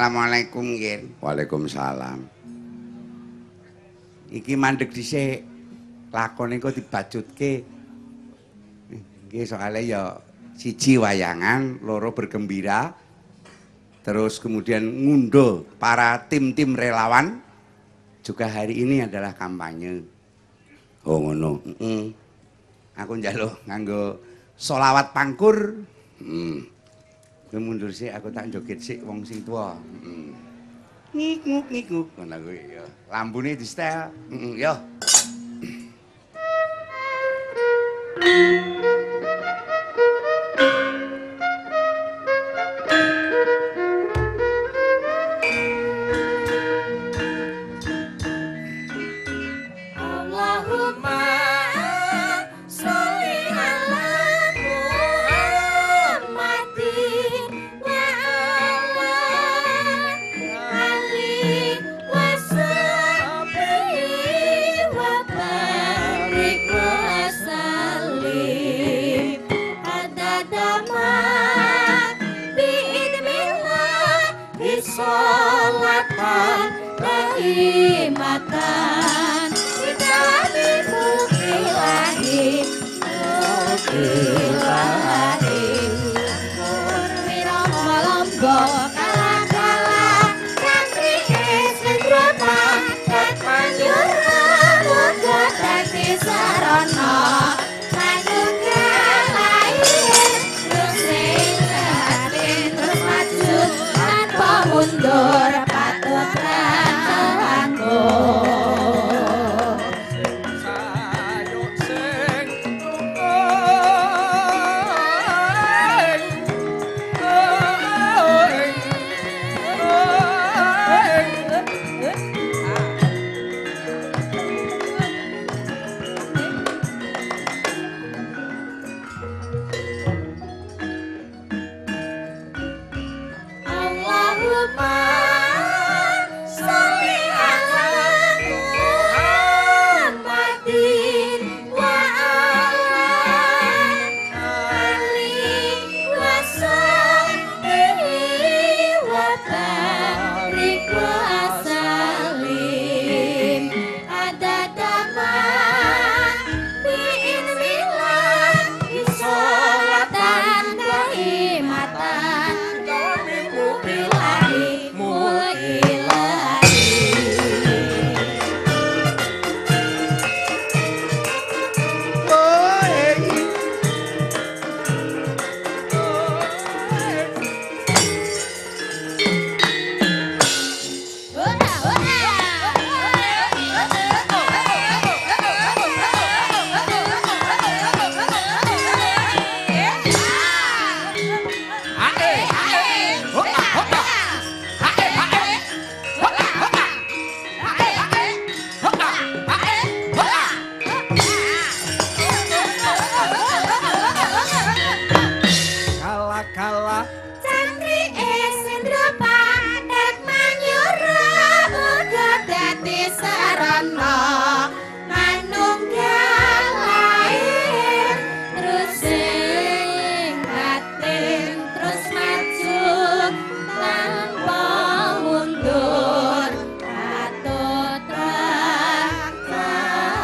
Assalamualaikum nggih. Waalaikumsalam. Iki mandeg dhisik. Lakone kok dibajutke. Nggih soalnya ya siji wayangan, loro bergembira. Terus kemudian ngunduh para tim-tim relawan. Juga hari ini adalah kampanye. Oh ngono. Aku njaluk nganggo solawat pangkur. Kowe mundur sik, aku tak joget sik wong sing tuwa. Ngik nguk ngono kuwi ya. Lambune di setel. Yo.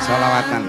Solawatan.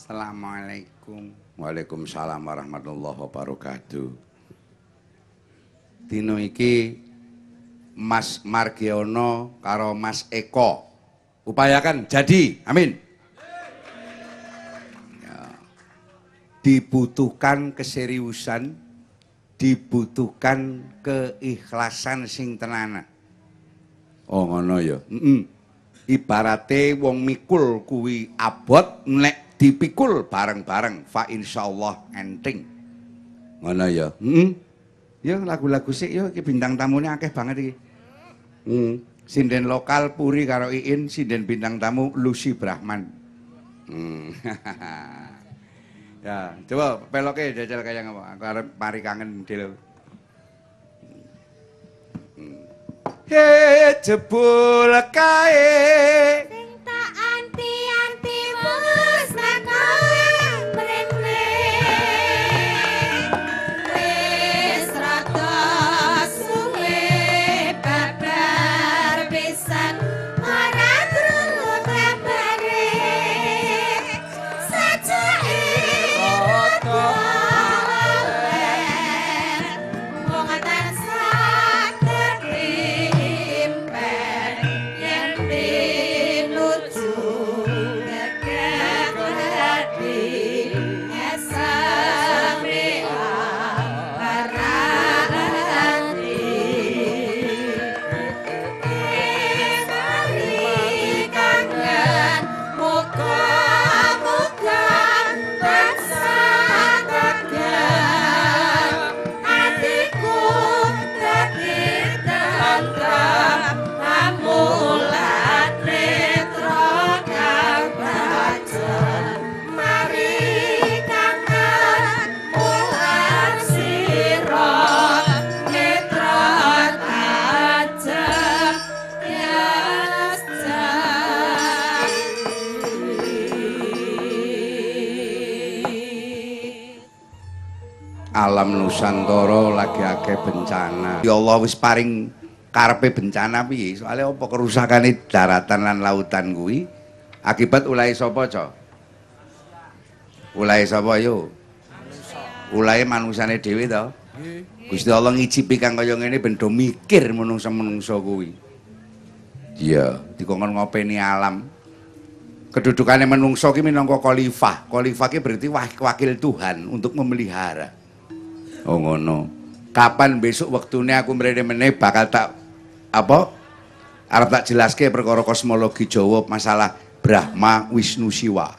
Assalamualaikum. Waalaikumsalam warahmatullahi wabarakatuh. Dino iki Mas Margiono karo Mas Eko. Upayakan jadi, amin. Ya. Dibutuhkan keseriusan, dibutuhkan keikhlasan sing tenanan. Oh ngono ya. Ibarate wong mikul kuwi abot nek dipikul bareng-bareng fa insyaallah enteng. Ngono ya. Ya lagu-lagu sik ya iki bintang tamune akeh banget iki. Sinden lokal Puri karo Iin, sinden bintang tamu Lucy Brahman. Ya, coba peloke jajal kaya ngapa. Aku arep mari kangen del. He jebul kae sing tak anti-anti musnahno mrene wis rada suwe babar pisan ora krungu kabare sajake rada wong tansah tertimpen yen pinuju deket hati esame parati mari kangen muga-muga tansah tegak atiku dadi tentrem amulat netra kang baca mari kangen mular sira netra tajem yes alam Nusantara lagi akeh bencana. Ya Allah wis paring karepe bencana piye? Soale apa kerusakane daratan lan lautan kuwi akibat ulahe sapa, Cok? Ulahe sapa yo? Ulahe manungsane dhewe to. Gusti Allah ngicipi kang kaya ngene ben do mikir menungsa-menungsa kuwi. Iya, dikongkon ngopeni alam. Kedudukane menungsa ki minangka khalifah. Khalifah ki berarti wakil Tuhan untuk memelihara. Oh ngono. Kapan besok waktune aku mrene meneh bakal tak apa? Arep tak jelaske perkara kosmologi Jawa masalah Brahma, Wisnu, Siwa.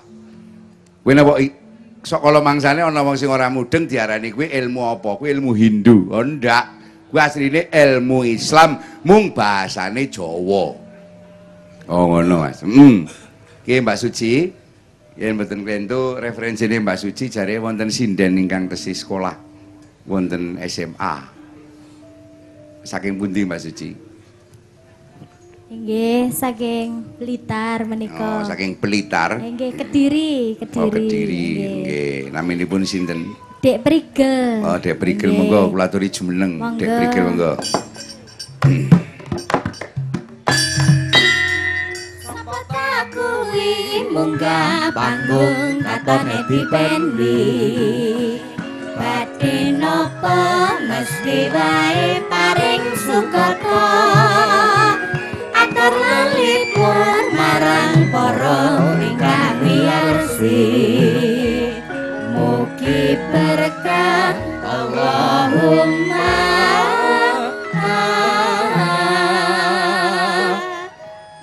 Kowe napa sok kala mangsane ana wong sing ora mudeng diarani kuwi ilmu apa? Kuwi ilmu Hindu. Oh ndak. Kuwi asline ilmu Islam mung bahasane Jawa. Oh ngono Mas. Ki Mbak Suci, yen mboten klentu referensine Mbak Suci jare wonten sinden ingkang tesih sekolah wonten SMA. Saking pundi Mbak Suci? Nggih, saking Blitar menika. Oh, saking Blitar. Nggih, Kediri, Kediri. Oh, Kediri. Nggih, naminipun sinten? Dek Prigel. Oh, Dek Prigel monggo kula aturi jumeneng. Dek Prigel monggo. Sapa ta kuwi munggah panggung katone dipendi. Badhe napa mesti wae paring sukata. Atur lalipur marang para ingkang miyarsi. Mugi berkah Allahumma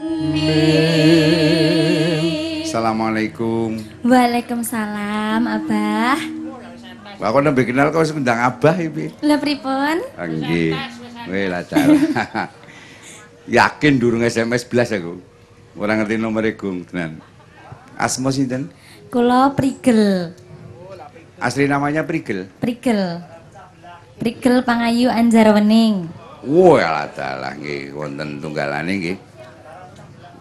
amin. Assalamualaikum. Waalaikumsalam, Abah. Aku nembe kenal kok ngundang Abah iki. Lah pripun? Nggih. Weh lah dalah. Yakin durung SMS blas aku. Ora ngerti nomere Gung tenan. Asma sinten? Kula Prigel. Asli namanya Prigel. Prigel. Prigel Pangayu Anjarwening. Wah, dalah nggih wonten tunggalane nggih.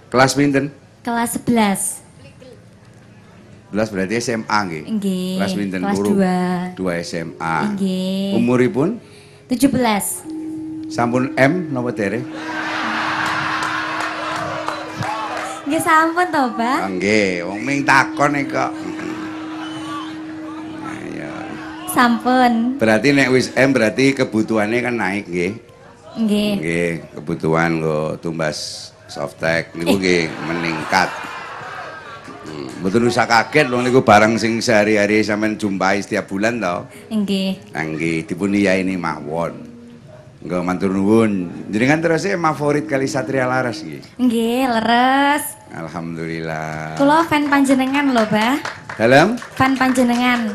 Kelas pinten? Kelas 11. 11 berarti SMA nggih. Nggih. Kelas pinten? Kelas Guru? 2. 2 SMA. Nggih. Umuripun? 17. Sampun M napa dereng? Nggih sampun to, Pak? Nggih, wong ming takon kok. Ayo. Sampun. Berarti nek wis M berarti kebutuhannya kan naik nggih. Nggih. Nggih, kebutuhan nggo tumbas softtek niku nggih meningkat. Mboten usah kaget lho niku barang sing sehari-hari sampean jumpai setiap bulan to. Nggih. Nggih, dipun iyaini mawon. Nggo matur nuwun. Jenengan terus favorit kali Satria Laras nggih. Nggih, leres. Alhamdulillah. Kula fan panjenengan lho, Bah. Dalam Fan panjenengan.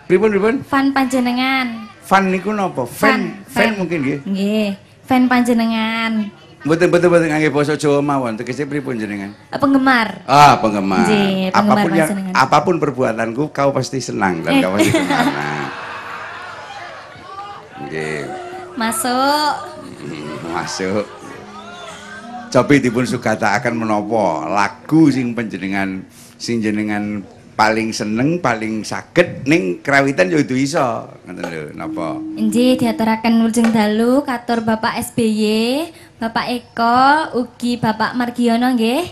pripun? Fan panjenengan. Fan niku napa? Fan mungkin nggih. Nggih, fan panjenengan. Mboten ngangge basa Jawa mawon, tegese pripun jenengan? Penggemar. Ah, penggemar. Nggih, penggemar panjenengan. Apapun perbuatanku kau pasti senang dan kau pasti senang. Nggih. Masuk. Masuk. Cobi dipun sugataken menapa lagu sing jenengan paling seneng, paling saged ning krawitan yo iso. Ngoten lho, napa? Nggih, diaturaken Wilujeng Dalu katur Bapak SBY, Bapak Eko, ugi Bapak Margiono nggih.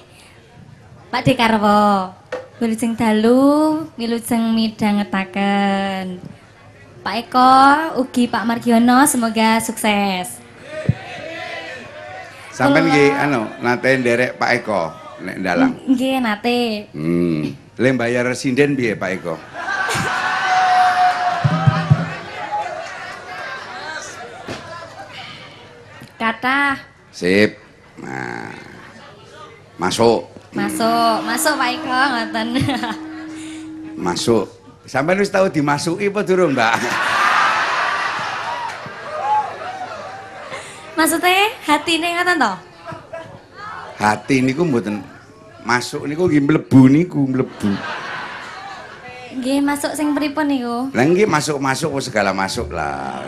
Pak Dekarwo. Wilujeng Dalu, wilujeng midhangetaken. Pak Eko, ugi Pak Margiono semoga sukses. Sampeyan nggih nate nderek Pak Eko nek ndalang. Nggih, nate. Le bayar sinden piye Pak Eko? Kathah. Sip. Nah. Masuk Pak Eko ngoten. Masuk. Sampeyan wis tau dimasuki apa durung, Mbak? Maksudnya hatine ngoten to? Hati niku mboten masuk niku nggih mlebu. Nggih, masuk sing pripun niku? Lah nggih masuk segala masuk lah.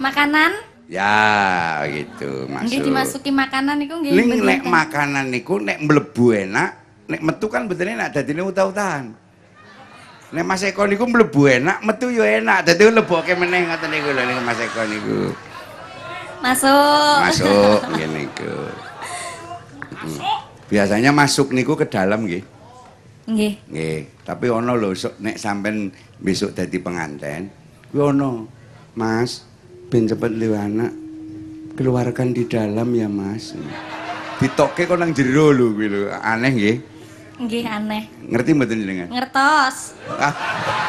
Makanan? Ya, gitu, masuk. Nggih dimasuki makanan niku nggih. Ning nek makanan niku nek mlebu enak, nek metu kan mboten enak dadine utah-utahan. Nek Mas Eko niku mlebu enak, metu yo enak. Dadi leboke meneh ngoten niku lho niku Mas Eko niku. Masuk ngene niku. Biasanya masuk niku ke dalam nggih. Nggih. Nggih, tapi ono lho nek sampean besok dadi penganten, kuwi ono. Mas, ben cepet liwat anak. Keluarkan di dalam ya, Mas. Ditokke kok nang jero lho kuwi lho. Aneh nggih. Nggih aneh. Ngerti mboten jenengan? Ngertos. Ah,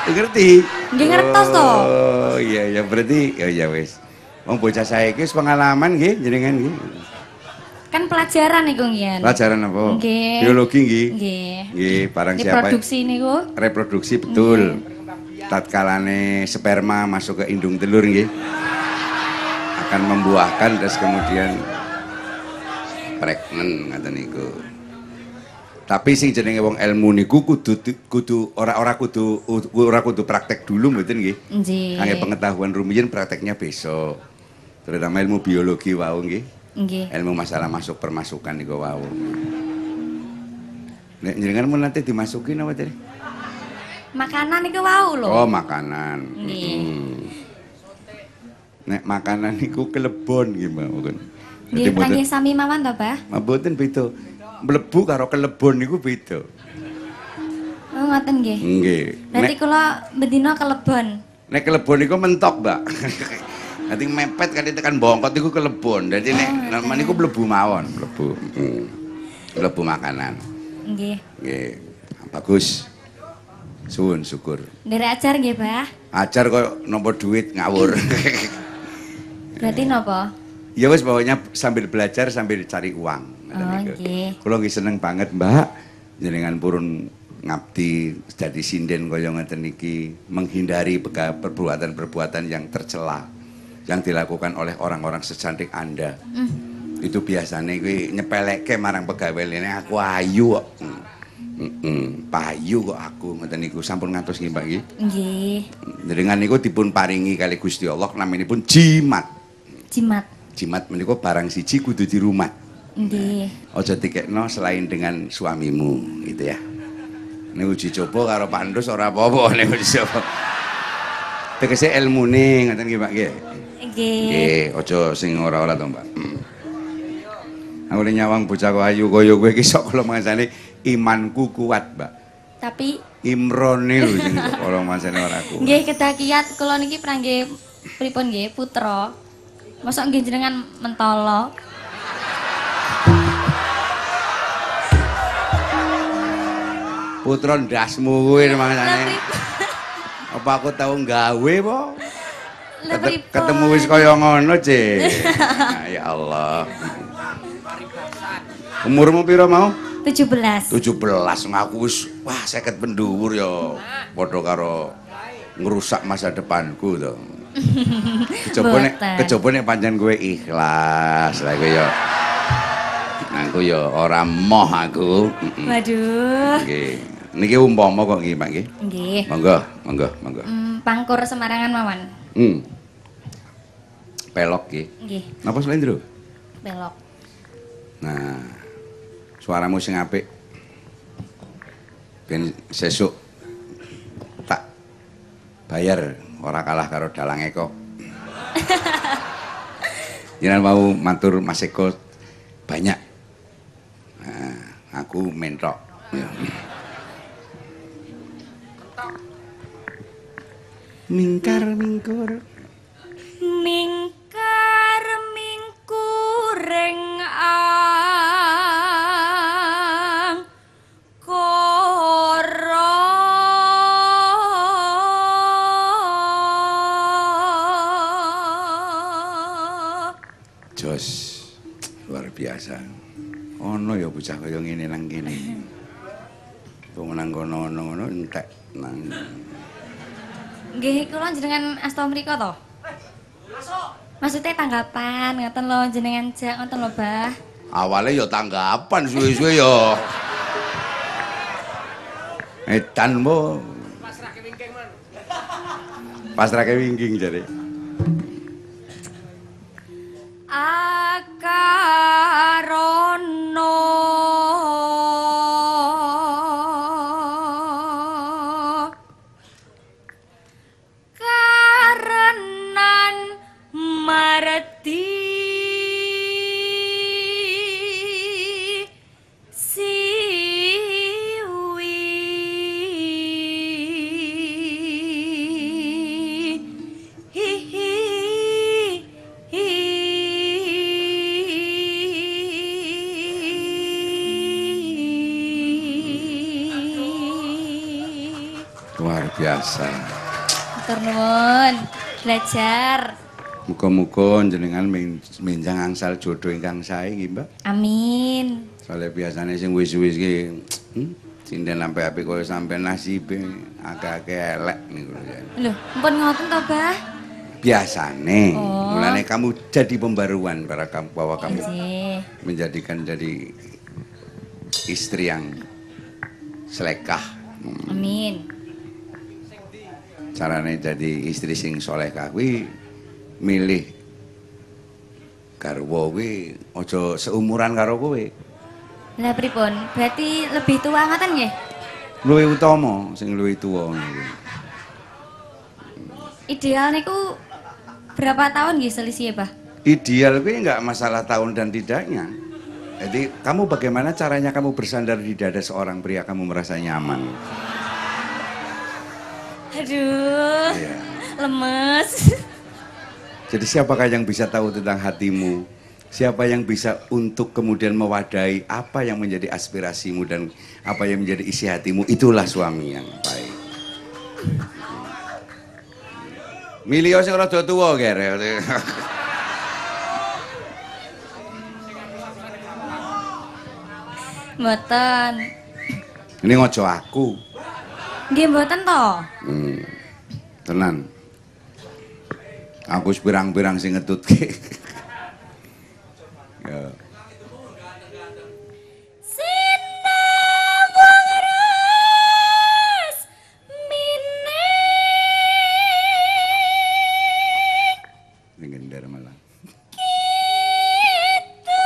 ngerti. Nggih ngertos to. Oh, iya berarti ya wis. Wong bocah saiki wis pengalaman nggih jenengan nggih. Kan pelajaran niku nggih. Pelajaran apa? Nggih. Biologi nggih. Nggih. Nggih, barang siapa. Reproduksi niku. Reproduksi betul. Tatkalane sperma masuk ke indung telur nggih. Akan membuahkan terus kemudian pregnant ngaten niku. Tapi sing jenenge wong ilmu niku kudu ora kudu praktek dulu mboten nggih. Nggih. Kangge pengetahuan rumiyin prakteknya besok. Terutama ilmu biologi wau nggih. Nggih. Ilmu masalah masuk permasukan niku wau. Nek jenengan mun nanti dimasukin apa tadi? Makanan niku wau lho. Oh, makanan. Nggih. Nek makanan niku kelebon nggih mawon. Nggih, kangge sami mawon to, Bah? Mboten beda. Mlebu karo kelebon niku beda. Oh, ngoten nggih. Nggih. Berarti kula bendina kelebon. Nek kelebon niku mentok, Mbak. Nanti mepet kan tekan bongkot niku kelebon. Dadi nek nama niku mlebu mawon, mlebu. Mlebu makanan. Nggih. Nggih. Bagus. Suwun syukur. Nderek ajar nggih, Bah? Ajar kok nampa duit ngawur. Berarti napa? Ya wis pokoknya sambil belajar sambil cari uang. Oh, nggih. Kula nggih seneng banget, Mbak. Jenengan purun ngabdi dadi sinden kaya ngeten iki, menghindari perbuatan-perbuatan yang tercela yang dilakukan oleh orang-orang secantik Anda. Itu biasanya kuwi nyepelekke marang pegawai liyane, aku ayu kok. Payu kok aku ngoten niku sampun ngantos nggih, Mbak nggih. Nggih. Jenengan niku dipun paringi kali Gusti Allah naminipun jimat. Jimat menika barang siji kudu dirumat. Nggih. Aja dikekno selain dengan suamimu gitu ya. Niku uji coba karo Pak Ndus ora apa-apa niku uji coba. Tegese ilmune ngoten nggih, Pak nggih. Nggih. Nggih, aja sing ora-ora to, Mbak. Aku nyawang bocah kok ayu kaya kowe iki sok kula mangsane imanku kuat, Mbak. Tapi Imrone lho sing kula mangsane ora kuat. nggih kedah kiat kula niki pranggih pripun nggih putra. Mosok nggih jenengan mentolo. Putra ndasmu kuwi Lah makane. pripun? Apa aku tau gawe po? Lah pripun? Ketemu wis kaya ngono, Cik. Nah, ya Allah. Umurmu piro mau? 17. 17 ngaku wis wah 50 pendhuwur ya. Padha karo ngrusak masa depanku to. Kejaba nek pancen kowe ikhlas. Lah kowe ya aku ya ora moh aku. Waduh. Nggih. Niki umpama kok nggih, Pak nggih. Nggih. Monggo, monggo, monggo. Pangkur Semarangan mawon. Pelok nggih. Nggih, Napa Slendro? belok. Nah, suaramu sing apik. Ben sesuk tak bayar ora kalah karo Dalang Eko. Jenengan mau matur Mas Eko banyak. Nah, aku mentok. Ya. Mingkar mingkur. Mingkar mingkuring ang koro. Jos luar biasa. Ono ya bocah kaya ngene nang kene. Wong nang kono ngono entek nang. Nggih, kula jenengan asta mriko to? Maksudnya tanggapan ngoten lho jenengan jak ngoten lho, Bah. Awale ya tanggapan suwe-suwe ya. Edan mo. Pasrahke wingking man. Pasrahke wingking jare. Akarono karenan mareti Luar biasa. Matur nuwun, belajar. Muga-muga jenengan menjang angsal jodoh ingkang sae nggih, Mbak. Amin. Soale biasane sing wis-wis ki sinden sampe apik koyo sampean nasibe akeh-akeh elek niku ya. Lho, mpun ngoten to, Bah? Biasane. Oh. Mulane kamu jadi pembaruan bahwa kamu Nggih. menjadikan jadi istri yang selekah. Amin. Carane jadi istri sing solehah kuwi milih garwa kuwi aja seumuran karo kowe. Lah pripun? Berarti lebih tua ngoten nggih? Luwih utama sing luwih tuwa niku. Ideal niku berapa tahun nggih selisih, Bah? Ideal kuwi enggak masalah tahun dan tidaknya. Jadi kamu bagaimana caranya kamu bersandar di dada seorang pria kamu merasa nyaman? Aduh. Iya. Lemes. Jadi siapakah yang bisa tahu tentang hatimu? Siapa yang bisa untuk kemudian mewadahi apa yang menjadi aspirasimu dan apa yang menjadi isi hatimu? Itulah suami yang baik. Milio sing rada tuwa kere. Mboten. Ini ngojo aku. Nggih mboten to? Tenan. Aku wis pirang-pirang sing ngetutke. Ya. Sinawang ras mining Ning ngender malah. kita.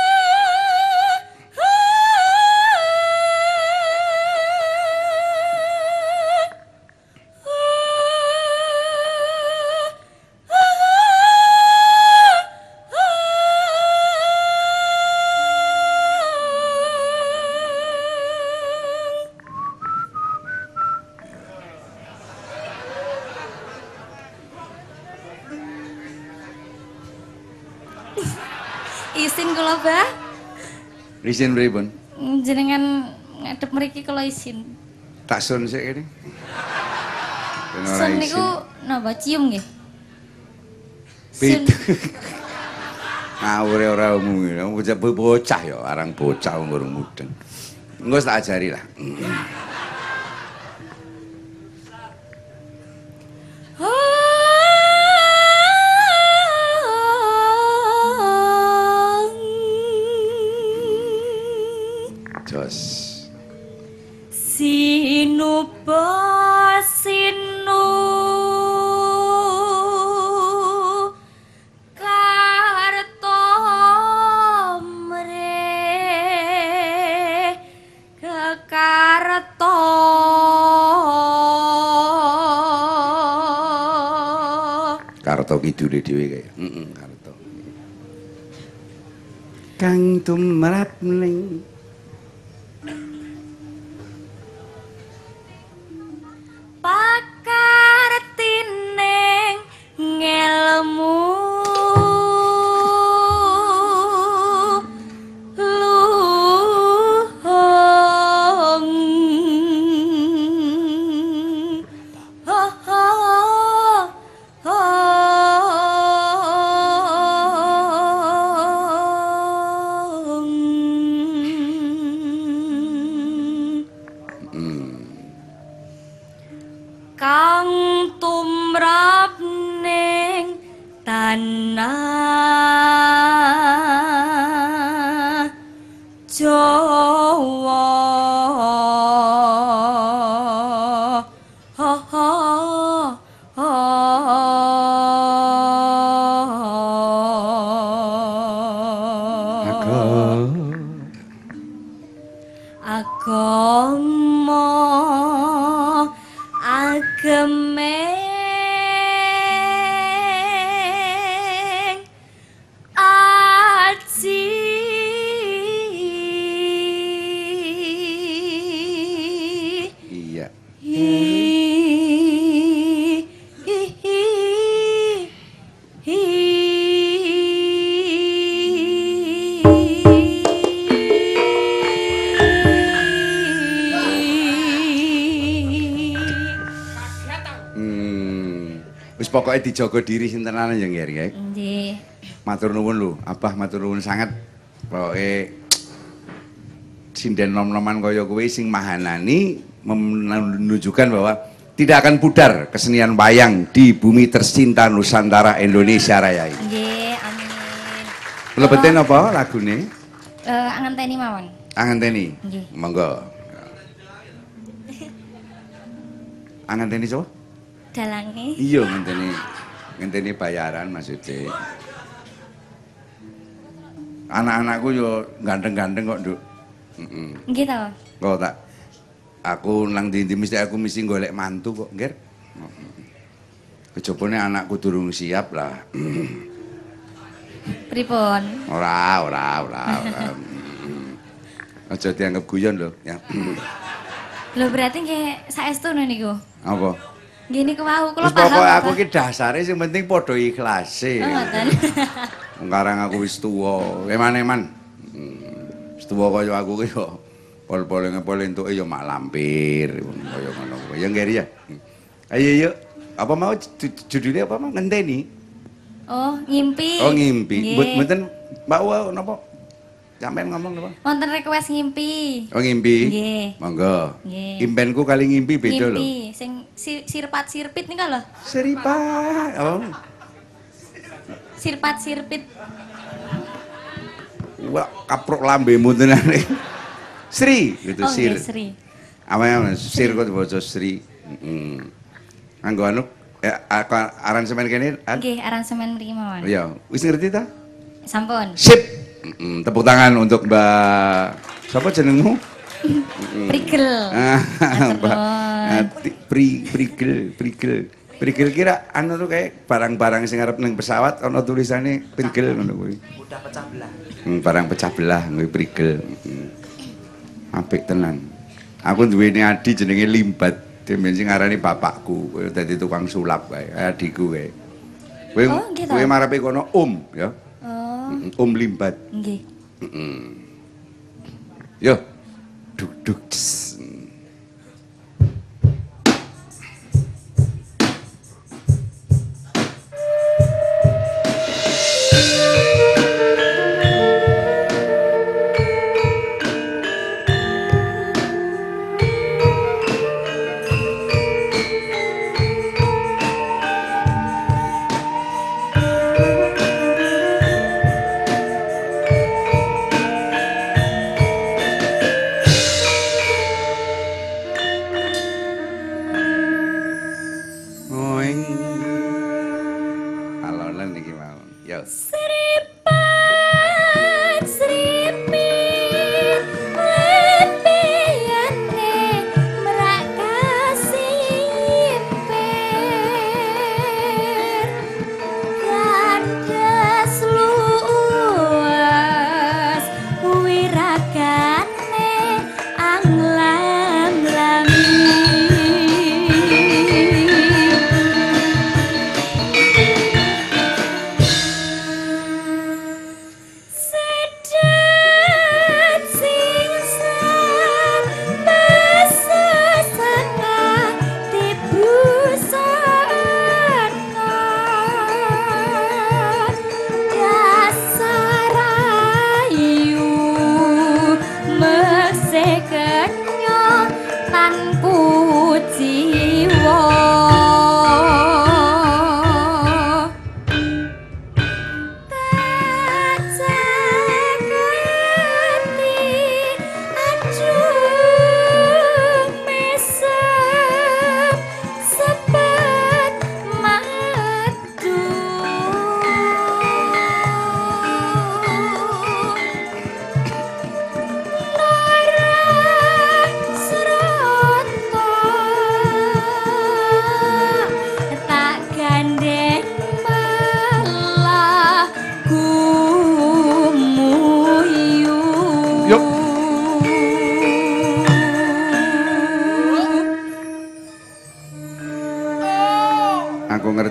kula, Bah. Isin pripun? Jenengan ngadep mriki kula isin. Tak sun sik kene. Sun niku napa cium nggih? Sun. Ngawure ora umum. Bocah ya, arang bocah umur mudeng. Engko tak ajari lah. Jos. Sinuba sinu karto mre kekarto Karto kidule dhewe kaya. Karto. Kang tumrap ning pakartining ngelmu luhung ho ho ho kang tumrap ning tanah Jawa ho ho ho agama agemeng aji iya. Wis pokoke dijaga diri sintenan ya nggih, nggih. Nggih. Matur nuwun lho, Abah matur nuwun sanget. Pokoke sinden nom-noman kaya kowe sing mahanani menunjukkan bahwa tidak akan pudar kesenian wayang di bumi tercinta Nusantara Indonesia Raya ini. Nggih, amin. Lebeten apa lagune? Ngenteni mawon. Angenteni. Nggih. Monggo. Angenteni sapa? Dalange. Iya ngenteni bayaran maksudnya. Anak-anakku yo ganteng-ganteng kok, Nduk. Nggih to. Kok tak aku nang ndi mesti aku mesti golek mantu kok, Ngger. Kejabane anakku durung siap lah. Pripun? Ora. Aja dianggap guyon lho, ya. Lho berarti nggih saestu niku. Apa? Nggih niku wau kula Terus paham. pokoknya aku Pak. ki dasare sing penting padha ikhlase. Oh, ngoten. Wong karang aku wis tuwa, eman-eman. Wis tuwa kaya aku ki yo pol-pol entuke yo mak lampir kaya ngono kuwi. Ya nggih ya. Ayo yuk. Apa mau judulnya apa mau ngenteni? Oh, ngimpi. Oh ngimpi. Nggih. Mboten Mbak Wa napa? Sampeyan ngomong napa? Wonten request ngimpi. Oh ngimpi. Nggih. Monggo. Nggih. Impenku kali ngimpi beda lho. Ngimpi sing sirpat-sirpit nika lho. Seripat. Oh. Sirpat-sirpit. Wah, kaprok lambemu tenane. Sri gitu Oh, sir. nggih, Sri. Apa sir kok diwaca Sri. Heeh. Anggo anu aransemen kene. Nggih, aransemen mriki mawon. Iya, wis ngerti ta? Sampun. Sip. Tepuk tangan untuk Mbak siapa jenengmu? Prigel. Mbak Prigel kira anu tuh kayak barang-barang sing arep ning pesawat ana tulisane Prigel ngono kuwi. Mudah pecah belah. Barang pecah belah kuwi Prigel. Apik tenan. Aku duweni adi jenenge Limbat. Demen sing ngarani bapakku, kowe dadi tukang sulap kae, adikku kae. Kowe Oh, gitu. kowe marepe kono ya. Oh, Limbat. nggih. Yo, duduk.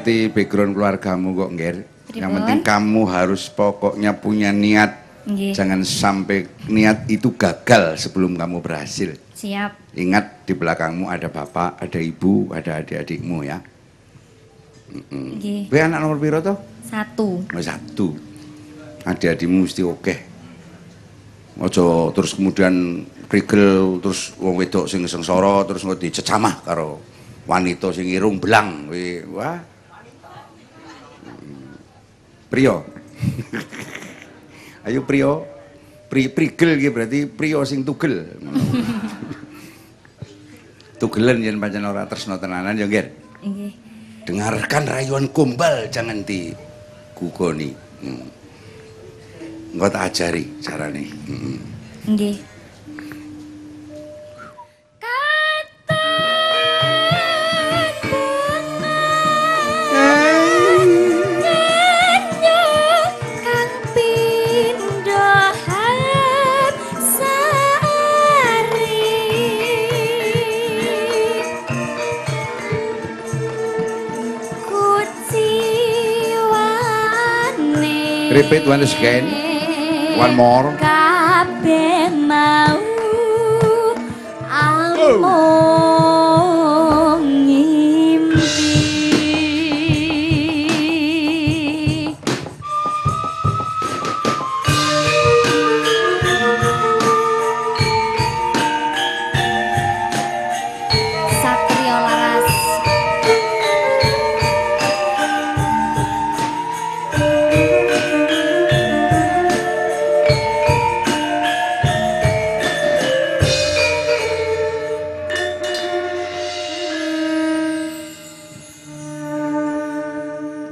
Background keluargamu kok, Nger. Yang penting kamu harus pokoknya punya niat. Nggih. Jangan sampai niat itu gagal sebelum kamu berhasil. Siap. Ingat di belakangmu ada bapak, ada ibu, ada adik-adikmu ya. Nggih. Kowe anak nomor piro toh? 1. Oh, 1. Adik-adikmu mesti oke. Ojo terus kemudian krigel terus wong wedok sing sengsara terus engko dicecamah karo wanita sing irung belang. Wah. Prio. Ayo prio. Prigel iki berarti prio sing tugel. Tugelen yen pancen ora tresna tenanan ya, Nger. Nggih. Dengarkan rayuan gombal jangan digugoni. Engko tak ajari carane. Nggih. Repeat once again. One more. Kabeh mau among ngimpi. Satrio Laras.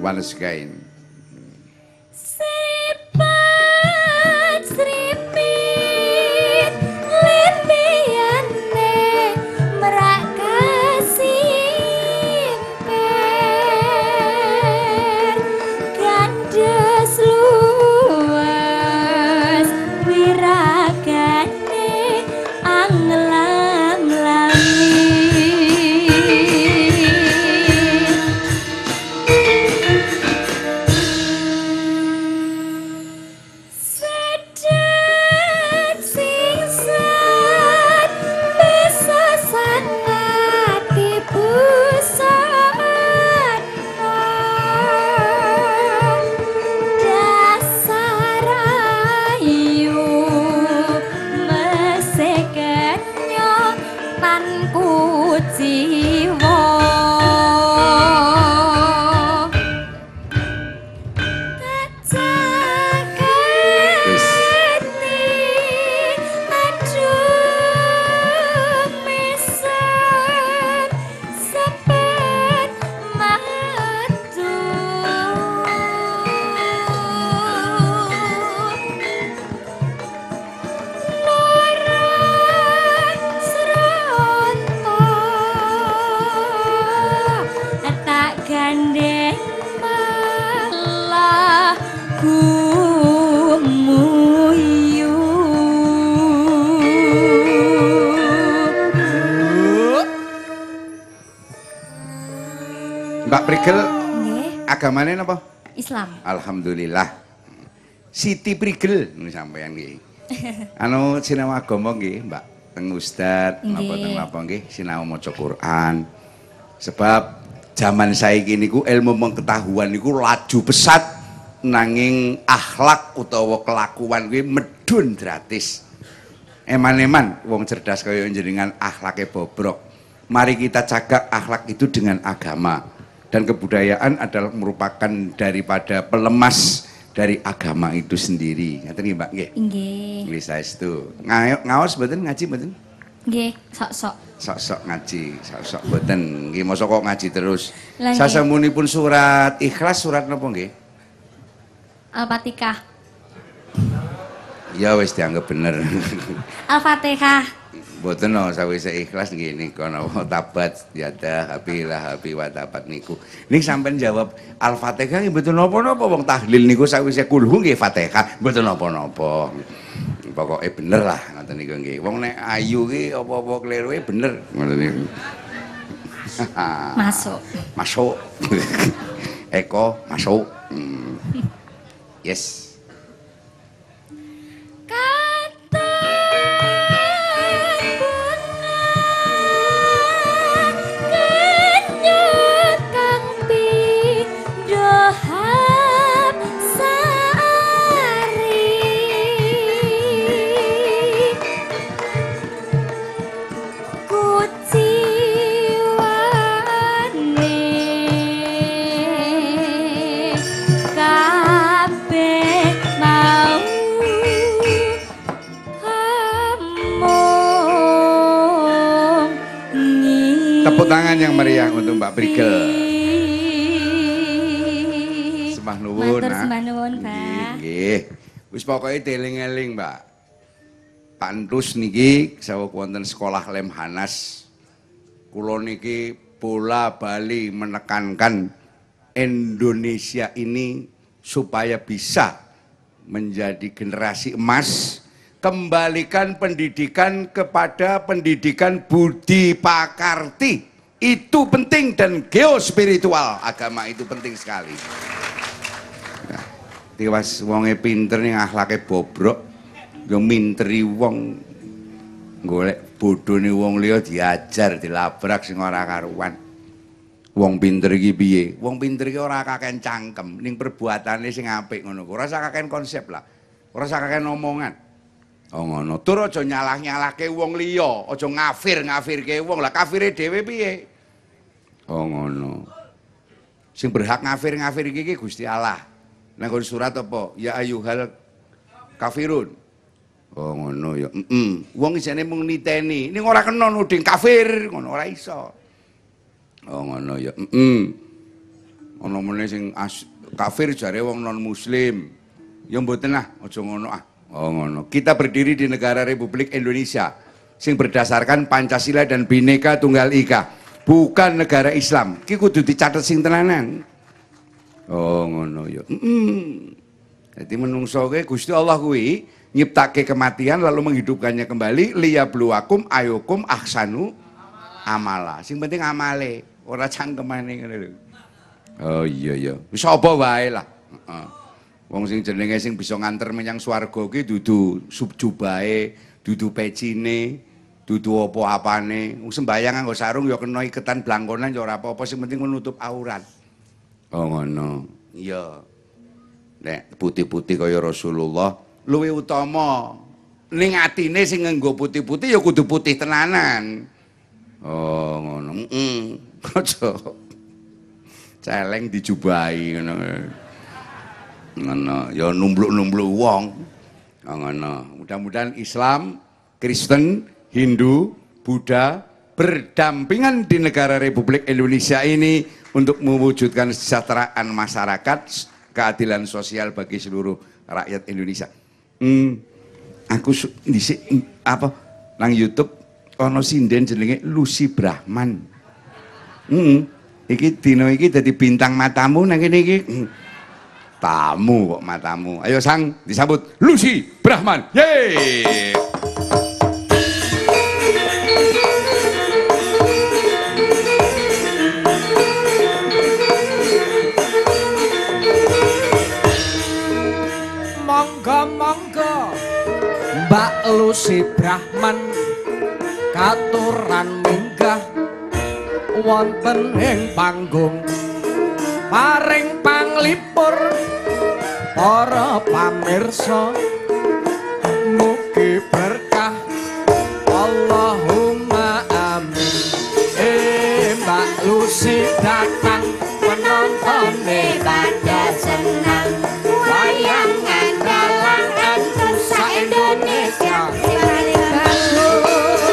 Once again. lan kuciwa gandeng malah gumuyu Mbak Prigel nggih agamane napa? Islam. Alhamdulillah. Siti Prigel sampeyan nggih. Anu sinau agama nggih, Mbak. Teng Ustad napa teng napa nggih sinau maca Quran. Sebab zaman saiki niku ilmu pengetahuan niku laju pesat nanging akhlak utawa kelakuan kuwi medun gratis. Eman-eman wong cerdas kaya jenengan akhlake bobrok. Mari kita jaga akhlak itu dengan agama. Dan kebudayaan adalah merupakan daripada pelemas dari agama itu sendiri. Ngaten nggih, Mbak nggih? Nggih. Nggih saestu. Ngaos mboten ngaji mboten? Nggih, sok-sok. Sok-sok ngaji, sok-sok mboten. Nggih mosok kok ngaji terus. Lah, nggih. Sasamunipun surat Ikhlas surat napa nggih? Al-Fatihah. Ya wis dianggap bener. Al-Fatihah. Mboten no sawise Ikhlas nggih nika napa tabat yada habilah habi wa tabat niku. Ning sampean jawab Al-Fatihah nggih mboten napa-napa wong tahlil niku sawise kulhu nggih Fatihah mboten napa-napa. Pokoke bener lah ngoten niku nggih. Wong nek ayu ki apa-apa kleruwe bener ngoten niku. Masuk. Masuk. Eko masuk. Yes. Tepuk tangan yang meriah untuk Mbak Prigel. Sembah nuwun. Matur sembah nuwun, Pak. Nggih. Wis pokoke eling-eling, Mbak. Pak Entus niki sawuh wonten sekolah Lemhanas. Kula niki bola bali menekankan Indonesia ini supaya bisa menjadi generasi emas. Kembalikan pendidikan kepada pendidikan budi pakarti. Itu penting dan geospiritual agama itu penting sekali. Nah, tiwas wonge pinter ning akhlake bobrok, yo minteri wong golek bodhone wong liya diajar, dilabrak sing ora karuan. Wong pinter iki piye? Wong pinter iki ora kaken cangkem, ning perbuatane sing apik ngono. Ora usah kaken konsep lah. Ora usah kaken omongan. Oh ngono. Tur aja nyalah-nyalahke wong liya, aja ngafir-ngafirke wong. Lah kafire dhewe piye? Oh ngono. Sing berhak ngafir-ngafir iki Gusti Allah. Nang surat apa? Ya ayyuhal kafirun. Oh ngono ya. Wong isine mung niteni. Ning ora kena nuding kafir, ngono ora iso. Oh ngono ya. Ana meneh sing kafir jare wong non muslim. Ya mboten lah, aja ngono ah. Oh ngono. Kita berdiri di negara Republik Indonesia sing berdasarkan Pancasila dan Bhinneka Tunggal Ika. Bukan negara Islam. Ki kudu dicatet sing tenanan. Oh ngono ya. Jadi menungso kuwi Gusti Allah kuwi nyiptake kematian lalu menghidupkannya kembali liyabluwakum ayyukum ahsanu amala. Sing penting amale, ora cangkemane ngono lho. Oh iya ya. Wis apa wae lah. Heeh. Wong sing jenenge sing bisa nganter menyang swarga ki dudu subjubahe, dudu pecine, dudu apa-apane. Wong sembayang nganggo sarung ya kena iketan blangkonan ya ora apa-apa, sing penting menutup aurat. Oh ngono. Iya. Nek putih-putih kaya Rasulullah luwih utama. Ning atine sing nganggo putih-putih ya kudu putih tenanan. Oh, ngono. Aja. Celeng dijubahi ngono. Ngono, ya numbluk-numbluk wong. Ngono. Mudah-mudahan Islam, Kristen, Hindu, Buddha berdampingan di negara Republik Indonesia ini untuk mewujudkan kesejahteraan masyarakat, keadilan sosial bagi seluruh rakyat Indonesia. Aku dhisik apa nang YouTube ana sinden jenenge Lucy Brahman. Iki dino iki dadi bintang matamu nang kene iki. Tamu kok matamu. Ayo sang disambut Lucy Brahman. Yeay. Monggo Mbak Lucy Brahman katuran minggah wonten ing panggung paring panglipur para pamirsa mugi berkah Allahumma amin. Mbak Lucy datang penontone pada senang wayang andalan Nusa Indonesia paling bagus.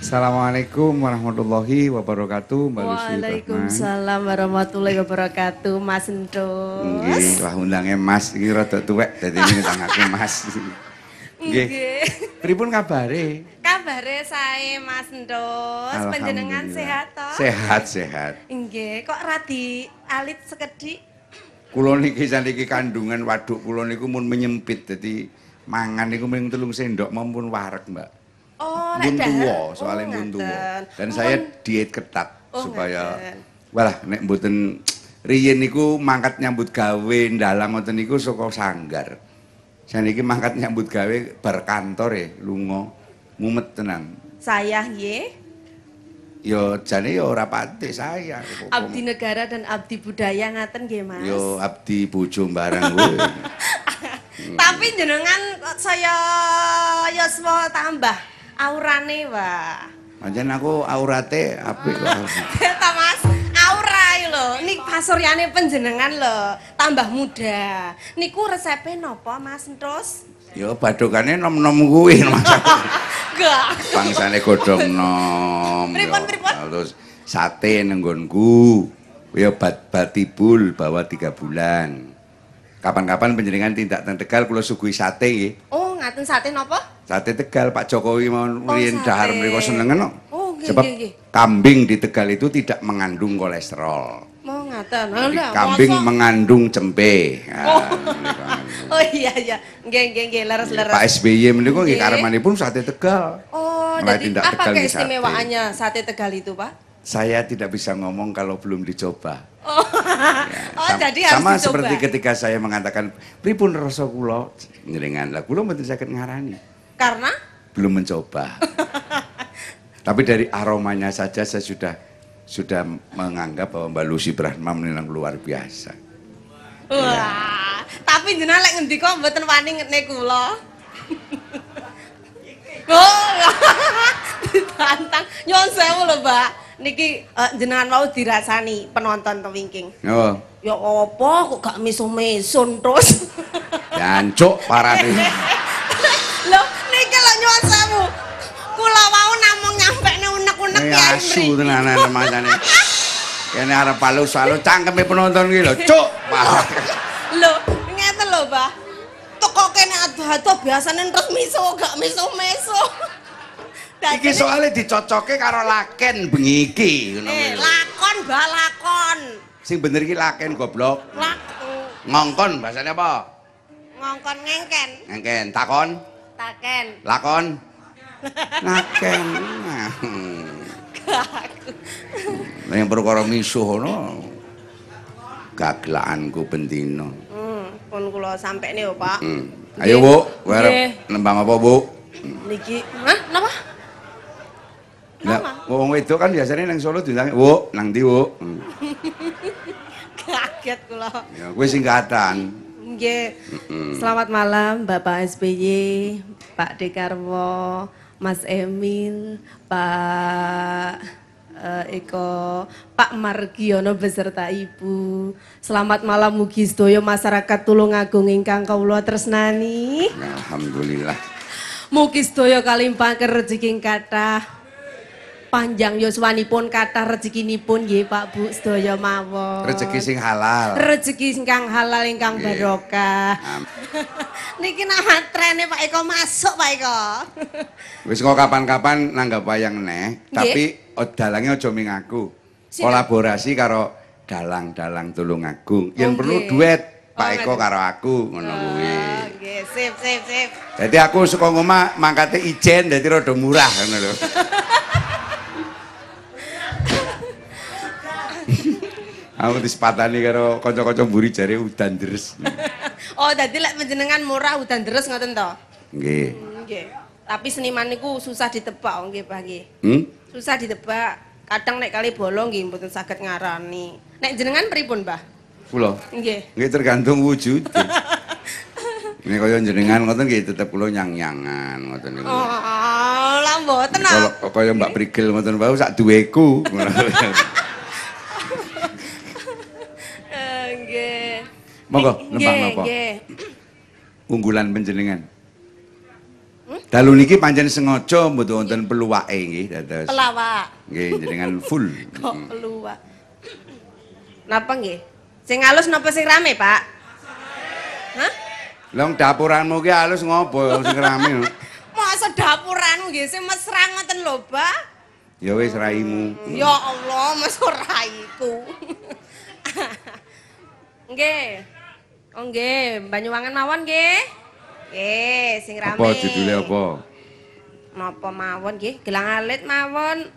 Assalamualaikum warahmatullahi wabarakatuh, Mbak Lucy. Waalaikumsalam warahmatullahi wabarakatuh, Mas Entus. Nggih, lah undange Mas iki rada tuwek dadi tangaku Mas. Nggih. Pripun kabare? Kabare sae Mas Entus, panjenengan sehat toh? Sehat. Nggih, kok radi alit sekedhik? Kula niki saniki kandungan waduk kula niku mun menyempit dadi mangan niku mung 3 sendok mampun wareg, Mbak. Oh, Mun nek tuwa, soalnya mun tuwa. Dan saya diet ketat supaya walah nek mboten riyen niku mangkat nyambut gawe ndalang ngoten niku saka Sanggar. Saniki mangkat nyambut gawe bar kantor lunga mumet tenan. Saya nggih. Yo jane yo ora patik saya. Abdi negara dan abdi budaya ngaten nggih, Mas. Yo abdi bojo barang kowe. Tapi jenengan saya yuswa tambah aurane, Pak. Pancen aku aurate apik kok. Ta Mas, aura lho. Niki pasuryane panjenengan lho, tambah muda. Niku resepe napa, Mas Entus? Yo badokane nom-nom kuwi Mas. Enggak. Bangsane godhong nom. Pripun? Terus sate nenggonku. Ya batibul bawa 3 bulan. Kapan-kapan panjenengan tindak teng Tegal kula suguhi sate nggih. Oh, ngaten sate napa? Sate Tegal Pak Jokowi mau riyen dahar mriku senengen kok. Oh, nggih. Sebab kambing di Tegal itu tidak mengandung kolesterol. Mau ngaten. Jadi kambing mengandung cempe. Oh iya. Nggih, leres-leres. Pak SBY meniku nggih karemanipun sate Tegal. Oh, jadi apa keistimewaannya sate Tegal itu, Pak? Saya tidak bisa ngomong kalau belum dicoba. Oh, jadi harus sama dicoba. Seperti ketika saya mengatakan pripun rasa kula njenengan. Lah kula mboten saged ngarani. Karena belum mencoba. Tapi dari aromanya saja saya sudah menganggap bahwa Mbak Lucy Brahman memang luar biasa. Wah, tapi jenengan lek ngendika mboten wani ngetne kula. Oh, ditantang. Nyuwun sewu lho, Mbak. Niki jenengan mau dirasani penonton tewingking. Oh. Ya apa kok gak miso-mesun terus. Jancuk parane. Lho, niki lho nyuwun sewu. Kula wau namung nyampekne unek-unek ya. Asu tenanan macane. Kene arep palus-alus cangkeme penonton iki lho, cuk. Lho, ngeten lho, Mbah. Teko kene ado-ado biasane terus miso gak miso-meso. Iki soalnya dicocoke karo laken bengi iki ngono. Lakon, Mbah, lakon. Sing bener iki laken goblok. Ngongkon bahasane apa? Ngongkon ngengken. Ngengken, takon? Taken. Lakon? Laken. Nek perkara misuh ngono. Gaglakanku bendina. Pun kula sampekne yo, Pak. Ayo, Bu. Kowe arep nembang apa, Bu? Niki, hah, napa? Lah, wong wedok kan biasanya nang Solo diundang, "Wuk, nang ndi, Wuk?" Kaget kula. Ya, kuwi singkatan. Nggih. Selamat malam Bapak SBY, Pak Dekarwo, Mas Emil, Pak Eko, Pak Margiono beserta Ibu. Selamat malam mugi sedaya masyarakat Tulungagung ingkang kawula tresnani. Alhamdulillah. Mugi sedaya kalimpahaken rezeki kathah. Panjang yuswanipun kathah rezekinipun nggih Pak Bu sedaya mawon. Rezeki sing halal. Rezeki ingkang halal ingkang barokah. Niki nama trene Pak Eko masuk Pak Eko. Wis kok kapan-kapan nanggap wayang neh, tapi dalange aja ming aku. Kolaborasi karo dalang-dalang Tulungagung. Yen perlu duet Pak Eko karo aku ngono kuwi. Nggih, sip. Dadi aku saka ngomah mangkate ijen dadi rada murah ngono lho. Aku disepatani karo kanca-kanca mburi jare udan deres. Oh, dadi lek panjenengan murah udan deres ngoten to? Nggih. Nggih. Tapi seniman niku susah ditebak nggih, Pak nggih. Susah ditebak. Kadang nek kali bolong nggih mboten saged ngarani. Nek jenengan pripun, Mbah? Kula. Nggih. Nggih tergantung wujud. Ini kaya jenengan ngoten nggih tetep kula nyang-nyangan ngoten niku. Oh, lah mboten Kalau kaya Mbak Prigel ngoten wae sak duweku. Nggih. Monggo nembang napa? Nggih. Unggulan panjenengan. Dalu niki pancen sengaja mboten wonten peluwake nggih dados. Pelawak. Nggih jenengan full. Kok peluwak. Napa nggih? Sing halus napa sing rame, Pak? Hah? Long dapuranmu ki halus ngopo sing rame. Masa dapuranmu nggih sing mesra ngoten lho, Pak? Ya wis raimu. Ya Allah, masa raiku. Nggih. Oh nggih, Banyuwangen mawon nggih. Nggih, sing rame. Apa judule apa? Napa mawon nggih? Gelang alit mawon.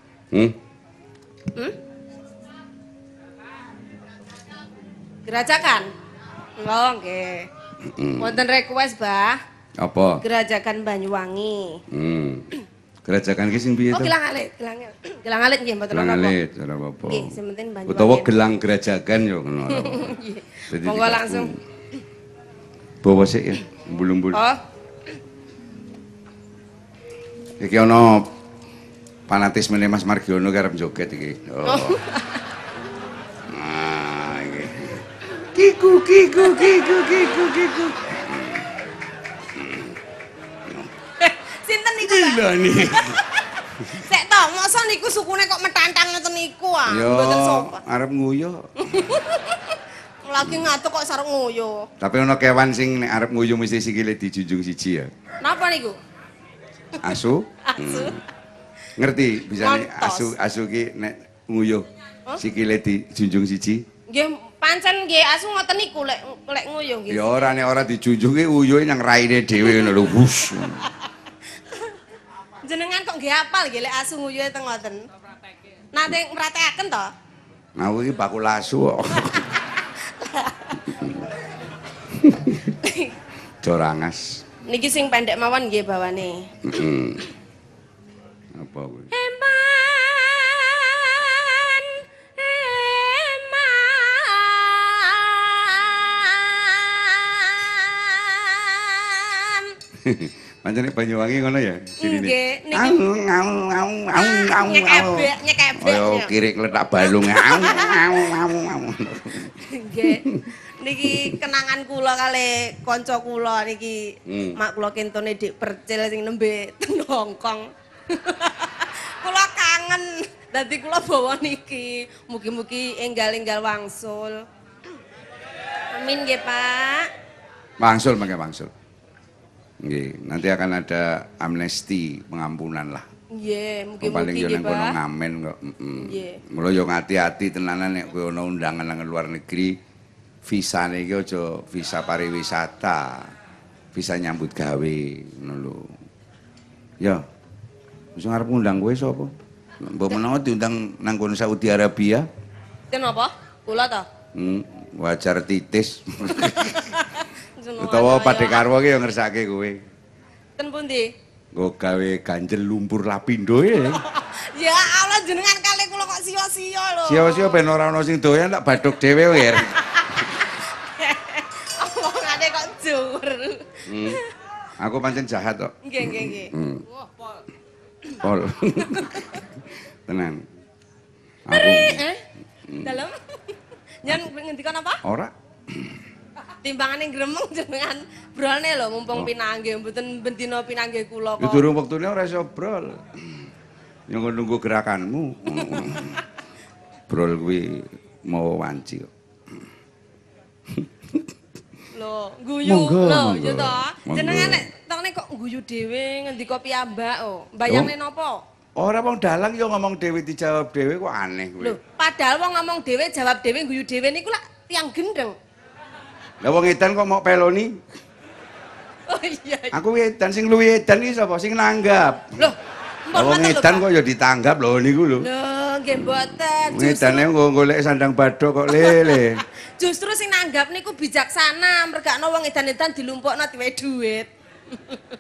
Gerajakan. Oh nggih. Wonten request, Bah. Apa? Gerajakan Banyuwangi. Gerajakan ki sing piye Oh, to? gelang alit, gelang alit nggih mboten Gelang apa-apa. alit ora apa-apa. Nggih, sing penting Banyuwangi. Utawa gelang gerajakan ya ngono. Nggih. Monggo langsung. Bawa sik ya, umbul-umbul. Oh, Iki ana fanatisme Mas Margiono karep joget iki. Oh. Nah, iki. Kiku. sinten niku, Pak? Gila nih. Sek to, masa niku sukune kok metantang ngoten niku ah. Yo, Mboten sopan. arep nguyu. Lagi ngatuk kok sarung nguyu. Tapi ana kewan sing nek arep nguyu mesti sikile dijunjung siji ya. Napa niku? Asu. Asu. Ngerti bisane Ngontos. asu ki nek nguyuh sikile dijunjung siji. Nggih, pancen nggih asu ngoten niku lek nguyuh nggih. Ya ora nek ora dijunjung ki uyuhe nang raine dhewe ngono lho. Hus. Jenengan kok nggih apal nggih lek asu nguyuhe teng ngoten. Nate mratekaken to? Nah iki bakul asu kok. Corangas. Niki sing pendek mawon nggih bawane. Apa kuwi? Pancene Banyuwangi ngono ya sirine. Nggih, niki nyekebek. Ayo kirik letak balung. Nggih. Niki kenangan kula kali kanca kula niki mak kula kentone dik percil sing nembe teng Hongkong. Kula kangen. Dadi kula bawa niki. Mugi-mugi enggal-enggal wangsul. Amin nggih, Pak. Wangsul mangke wangsul. Nggih, nanti akan ada amnesti, pengampunan lah. Nggih, Paling mugi-mugi yo nggih, nang kono Pak. ngamen kok. Nggih. Mula yo ngati-ati tenanan nek kowe ana undangan nang luar negeri, visane iki aja visa pariwisata. Visa nyambut gawe ngono lho. Ya. Wis ngarep ngundang kowe sapa? Mbok menawa diundang nang kono Saudi Arabia. Ten apa? Kula to? Wajar titis. Utawa Pak Dekarwo ki yo ngersake kowe. Ten pundi? Nggo gawe ganjel lumpur lapindo ya. Ya Allah jenengan kali kula kok sia-sia lho. Sia-sia ben ora ana sing doyan tak badhok dhewe wir. Omongane kok jur. Aku pancen jahat kok. Nggih, nggih, nggih. Wah, Pol. Pol. Tenan. Dalem. Jan ngendikan apa? Ora. Timbangane gremeng jenengan brolne lho mumpung pinanggih mboten bendina pinanggih kula Ya kok. durung wektune ora iso brol. Ya nunggu gerakanmu. Brol kuwi mau wanci kok. Lho, guyu Monggo, lho, monggo. ya to. Monggo. Jenengan nek tokne kok guyu dhewe ngendika piyambak oh. Bayangne napa? Ora wong dalang ya ngomong dhewe dijawab dhewe kok aneh kuwi. Lho, padahal wong ngomong dhewe jawab dhewe guyu dhewe niku lak tiyang gendeng. Lah wong edan kok mau peloni? Oh iya. Aku edan sing luwih edan iki sapa sing nanggap. Loh, Lah wong edan kok ya ditanggap lho niku lho. Lho, nggih mboten. Wong edane golek sandang badhok kok lele. Justru sing nanggap niku bijaksana, mergakno wong edan-edan dilumpukno diwehi dhuwit.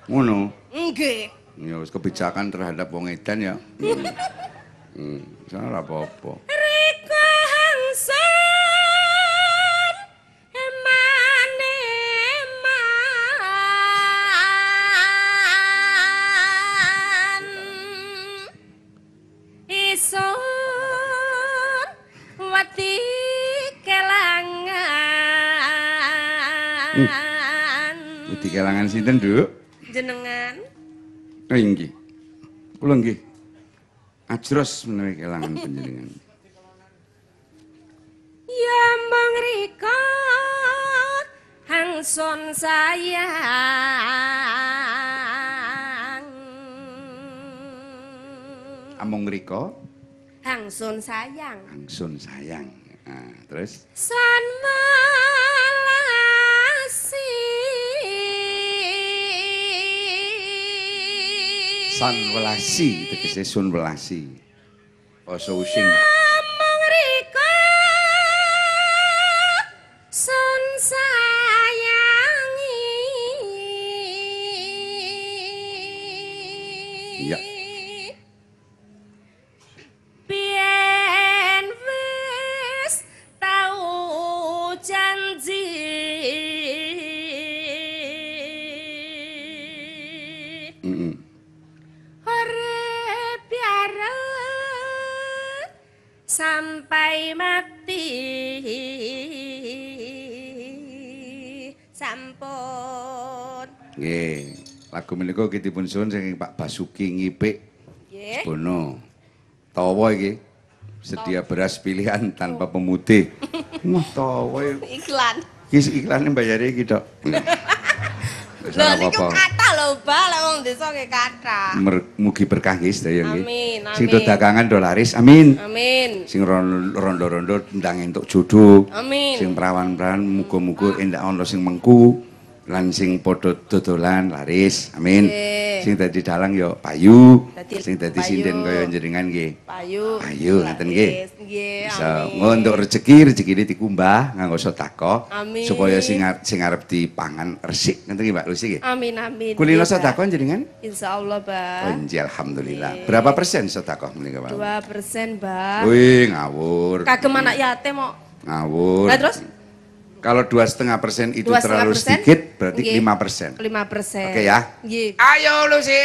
Ngono. Nggih. Ya wis kebijakan terhadap wong edan ya. Ora apa-apa. Rika Hangsan emaneman isun wati kelangan Wedi kelangan sinten, Nduk? jenengan Oh inggih. Kula nggih. Ajros menawi kelangan panjenengan. ya mengrika hangsun sayang Among rika hangsun sayang angsun sayang. Nah, terus san malasi san welasi tegese sun welasi. Basa using. mengrika sun sayangi Iya. Biyen wis tau janji Heeh. urip bareng sampai mati sampun Nggih. Lagu menika ki dipun suwun saking Pak Basuki Ngipik. nggih Bono. Tawa iki. Sedia beras pilihan tanpa pemutih. Wah, tawa iklan iki iklane mbayare iki tok. Wis lho ora niku apa-apa. kata lho Mbak lek wong desa nggih kata Mugi berkah nggih sedaya nggih. Amin, Sing amin. dagangan do laris. Amin. amin Sing rondo-rondo ndang entuk jodoh. amin Sing prawan-prawan muga-muga endak ana sing mengku lan sing padha dodolan laris. Amin. Nggih. Sing dadi dalang ya payu. Dadi Sing dadi payu. sinden kaya jenengan nggih. payu Payu ngeten nggih. nggih Bisa amin untuk rezekine dikumbah nganggo sedekah Amin. supaya sing arep dipangan resik. Ngeten nggih Mbak Lucy nggih. amin amin Kulino Nggih, Mbak. sedekah jenengan? insyaallah Mbak Oh, inji alhamdulillah. Nggih. Berapa persen sedekah menika, Pak? 2% Mbak Wih, ngawur. kagem anak yatim kok Ngawur. Lah terus? Kalau 2,5% itu 2,5%? terlalu sedikit, berarti Nggih. 5%. 5%. Oke ya. Nggih. Ayo Lucy.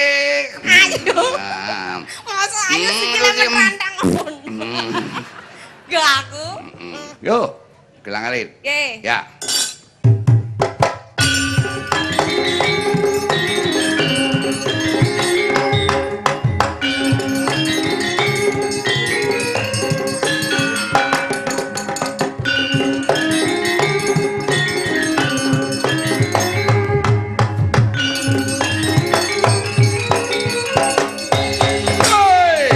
Ayo. Nah, Masa ayo sikile merandang pun. Gak aku. Yo, gelang alit. Oke. Ya. Hey!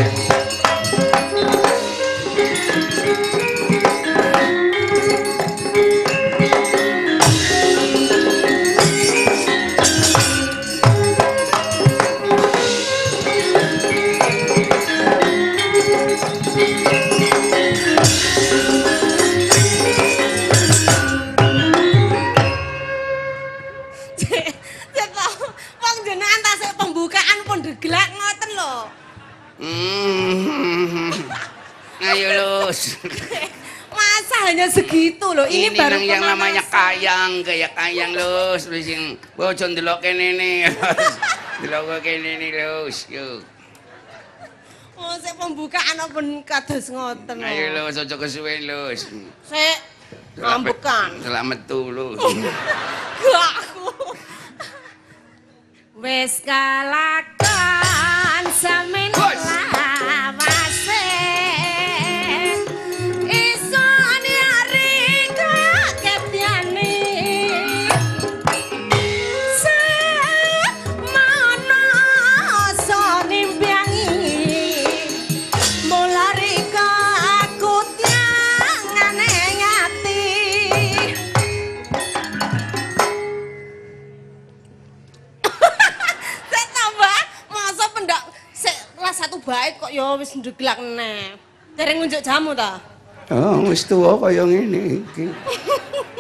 hanya segitu loh. Ini baru yang namanya pemanasan. kayang, kayak kayang Lus. Wis sing bojo ndelok kene ne. Ndelok kene ne Lus. Yo. Oh, sik pembukaan apa kados ngoten. Ayo Lus, aja kesuwen Lus. Sik ambekan. Selamat metu Lus. Gak aku. Wes kalakon samen lawase. Iso nyari kaketyane. Semono so nimpiangi. Mulari aku tiangane ngati. Satu bait kok ya wis ndeglak neh. Dereng ngunjuk jamu ta? Oh, wis tuwa kaya ngene iki.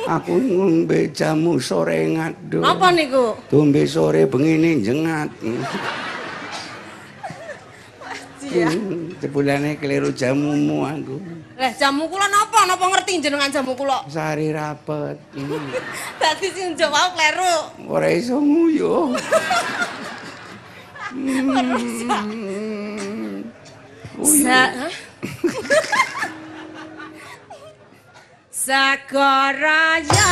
Aku ngombe jamu sore ngaduk. Napa niku? Tombe sore bengine jengat. Jebulane keliru jamumu aku. Lah jamu kula napa? Napa ngerti jenengan jamu kula? Sari rapet. Dadi sing jawab kleru. Ora iso nguyu. Sagaraya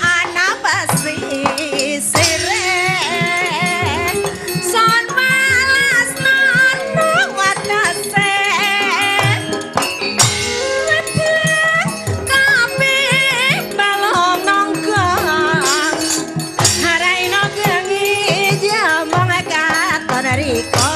ana pesisire son malas nono watase kami balong nongkong haraino gengi jamong katon riko.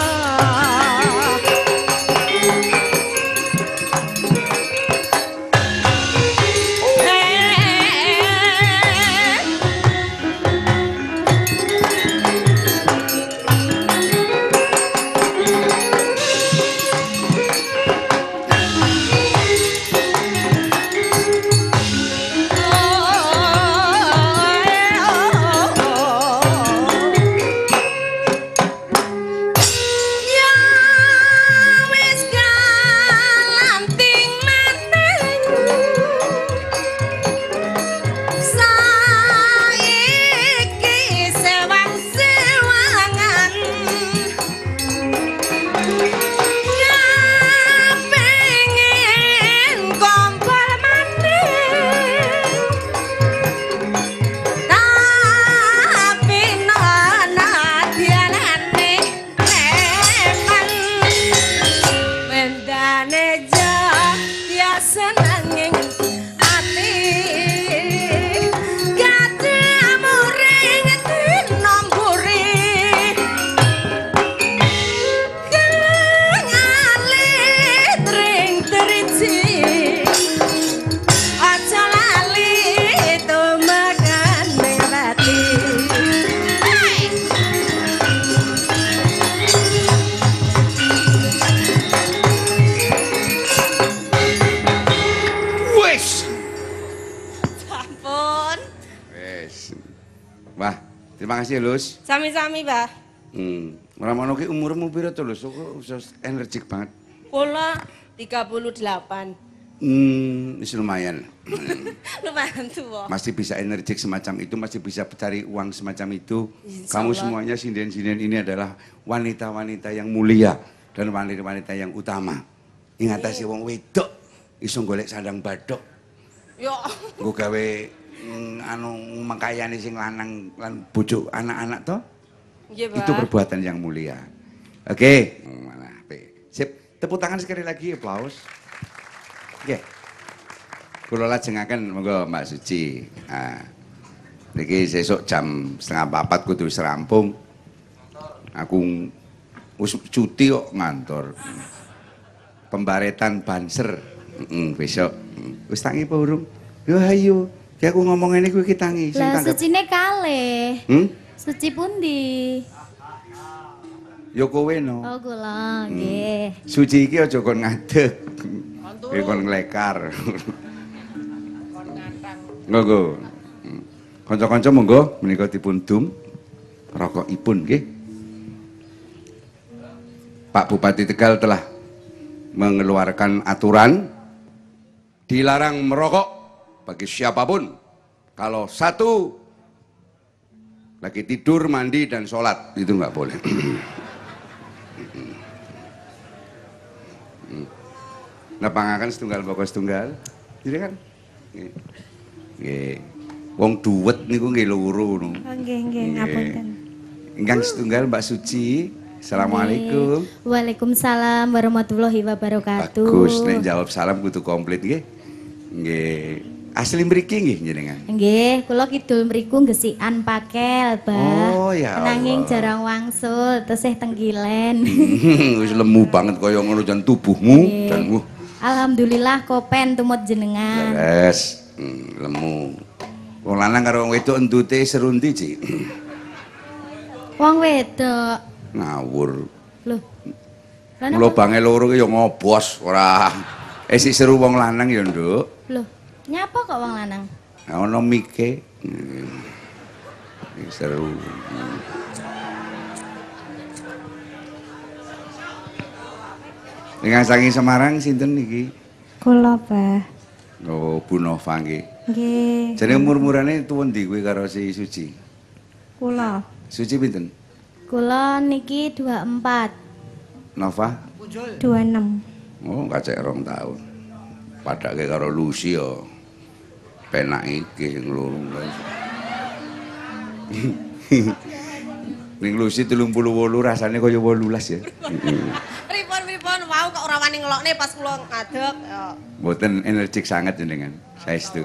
Wah, terima kasih Lus. Sami-sami, Mbah. Ora mono ki umurmu piro to Lus? Kok energik banget. Kula 38. Wis lumayan. Lumayan tua. Masih bisa energik semacam itu, masih bisa cari uang semacam itu. Kamu semuanya sinden-sinden ini adalah wanita-wanita yang mulia dan wanita-wanita yang utama. Ingat si wong wedok iso golek sandang badok. Yo. Nggo gawe anu mengkayani sing lanang lan bojo anak-anak to? Nggih, Pak. Itu perbuatan yang mulia. Oke. Sip, tepuk tangan sekali lagi, aplaus. Nggih. Kula lajengaken monggo Mbak Suci. Nah, niki sesuk jam 3:30 kudu wis rampung. Aku wis cuti kok ngantor. Pembaretan banser. Besok. Wis tangi apa urung? Yo ayo. Ya aku ngomong ini kuwi tangi. Lah sucine kalih. Suci pundi? Ya kowe no. Oh kula, nggih. Suci iki aja kon ngadeg. Kowe kon nglekar. Monggo. Kanca-kanca monggo menika dipun dum rokokipun nggih. Pak Bupati Tegal telah mengeluarkan aturan dilarang merokok bagi siapapun kalau satu lagi tidur, mandi dan sholat itu nggak boleh. Nah pangakan setunggal pokok setunggal, jadi kan? Wong duwet niku nggih loro no. Nggih, ngapunten. Ingkang setunggal Mbak Suci. Assalamualaikum. Waalaikumsalam warahmatullahi wabarakatuh. Bagus, nek jawab salam kudu komplit nggih. Nggih. Asli mriki nggih jenengan. Nggih, kula kidul mriku gesikan Pakel, Bah. Oh ya Allah. Nanging jarang wangsul, tesih tenggilen. Wis lemu banget kaya ngono jan tubuhmu dan Alhamdulillah kopen tumut jenengan. Leres, lemu. Wong lanang karo wong wedok entute serundi, Ci. Wong wedok. Ngawur. Loh. Lobange loro ki ya ngobos, ora esik seru wong lanang ya, Nduk. Loh, nyapa kok wong lanang? Ana mike. Seru. Ingkang saking Semarang sinten niki? Kula, Bah. Oh, Bu Nova nggih. Nggih. Jenenge umur-umurane tuwon ndi kowe karo si Suci? Kula Suci pinten? Kula niki 24. Nova? 26. Oh, kacek 2 tahun. Padake karo Lucy ya. Penak iki sing loro. Ning Lucy 38 rasane kaya 18 ya. Pripun mau kok ora wani ngelokne pas kula ngadeg ya. Mboten energik sangat jenengan. Saestu.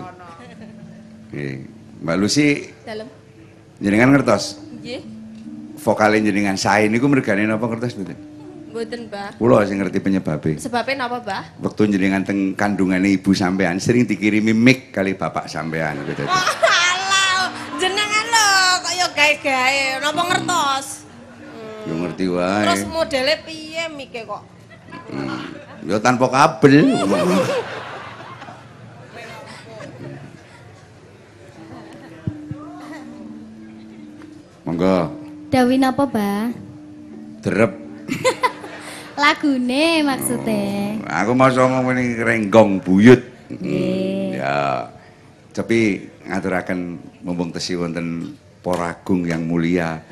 Nggih. Mbak Lucy Dalem. jenengan ngertos? Nggih. Vokale jenengan sae niku mergane napa ngertos mboten? Mboten, Bah. Kula sing ngerti penyebabnya. Sebabnya napa, Bah? Waktu jenengan teng kandungane ibu sampean sering dikirimi mic kali bapak sampean gitu. Alah, jenengan lho kok ya gawe-gawe, napa ngertos? Yo ngerti wae. Terus modele piye mike kok? Yo tanpa kabel. Monggo. Dawi napa, Bah? Derep. Lagune maksudnya. Aku masa ngomong ini renggong buyut. Nggih. Ya. Tapi ngaturaken mumpung tesi wonten Poragung yang mulia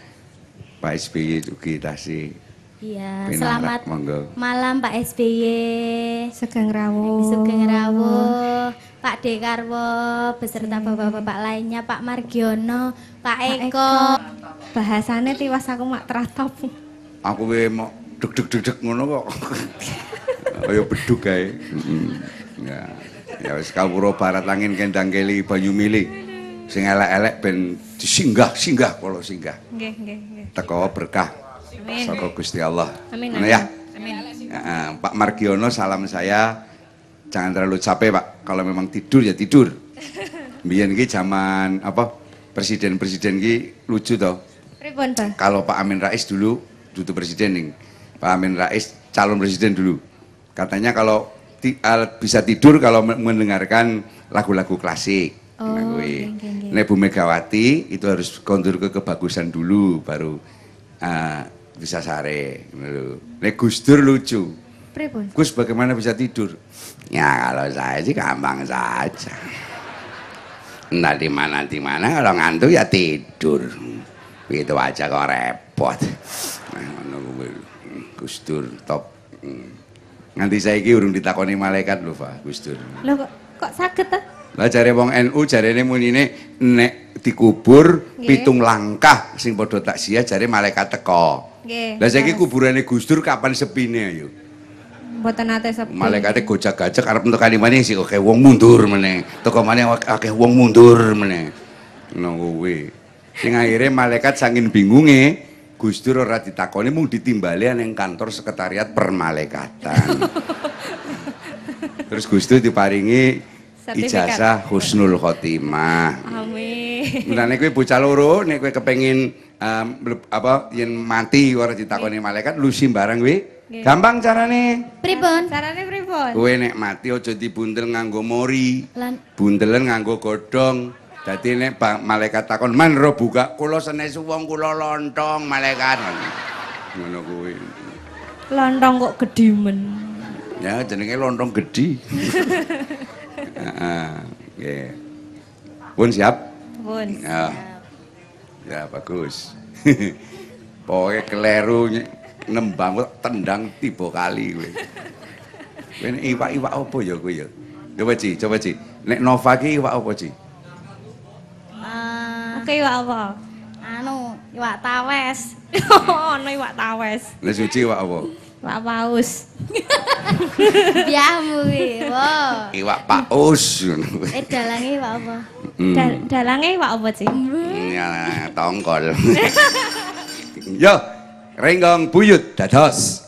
Pak SBY ugi tasih. Iya, Pinarak, selamat monggo. malam Pak SBY. Sugeng rawuh. Sugeng rawuh, Pak Dekarwo beserta bapak-bapak lainnya, Pak Margiono, Pak Eko. Bahasane tiwas aku mak teratop. Aku wae mau deg-deg ngono kok. Kaya bedug kae. Ya. Ya wis kawura barat langit kendang keli banyu mili. Sing elek-elek ben disinggah-singgah kala singgah. Nggih. Teko berkah. Amin. Saka Gusti Allah. Amin. Ngono ya. Amin. Pak Margiono salam saya. Jangan terlalu capek, Pak. Kalau memang tidur ya tidur. Mbiyen iki zaman apa? Presiden-presiden iki lucu toh. Pripun, Bah? Kalau Pak Amin Rais dulu presiden nih. Pak Amin Rais calon presiden dulu. Katanya kalau bisa tidur kalau mendengarkan lagu-lagu klasik. Oh, Nah, Nek Bu Megawati itu harus kontur ke kebagusan dulu baru bisa sare. Nek Gus Dur lucu. Pripun? Gus bagaimana bisa tidur? Ya kalau saya sih gampang saja. Entah di mana kalau ngantuk ya tidur. Itu aja kok repot. Gus Dur top. Nganti saiki urung ditakoni malaikat lho, Pak, Gus Dur. Lho kok saged ta? Lah jare wong NU jarene munine nek dikubur Nggih. 7 langkah sing padha taksiah jare malaikat teko. Nggih. Lah saiki kuburane Gus Dur kapan sepine ayo? Mboten nate sepi. Malaikate gojak-gajak arep entekani maneh sik akeh wong mundur meneh. Teko maneh akeh wong mundur meneh. Ngono kuwi. Sing akhire malaikat saking bingunge Gus Dur ora ditakoni mung ditimbali ning kantor sekretariat permalaikatan. Terus Gus Dur diparingi Sertifikat. ijazah husnul khotimah. Amin. Lah nek kowe bocah loro nek kowe kepengin yen mati ora ditakoni malaikat lu simbarang kowe. Gampang carane. Pripun? Carane pripun? Kowe nek mati aja dibuntel nganggo mori. Lan Buntelen nganggo godhong. Dadi nek malaikat takon, "Man ro buka kula senesu wong kula lontong malaikat." Ngono kuwi. Lontong kok gedimen. Ya jenenge lontong gedhi. Heeh. Nggih. Pun siap? Pun. Ya. Ya bagus. Pokoknya keleru nembang kok tendang 3 kali kowe. Kowe iwak-iwak apa ya kowe ya? Coba Ci. Nek Nova ki iwak apa, Ci? Oke, iwak apa? Anu, iwak tawes. Ono iwak tawes. Nek Suci iwak apa? Iwak paus. Biamu ki. Wo. Iwak paus. Dalange iwak apa? Hmm. Dalange iwak apa, Ci? Ya, tongkol. Yo, renggong buyut dados.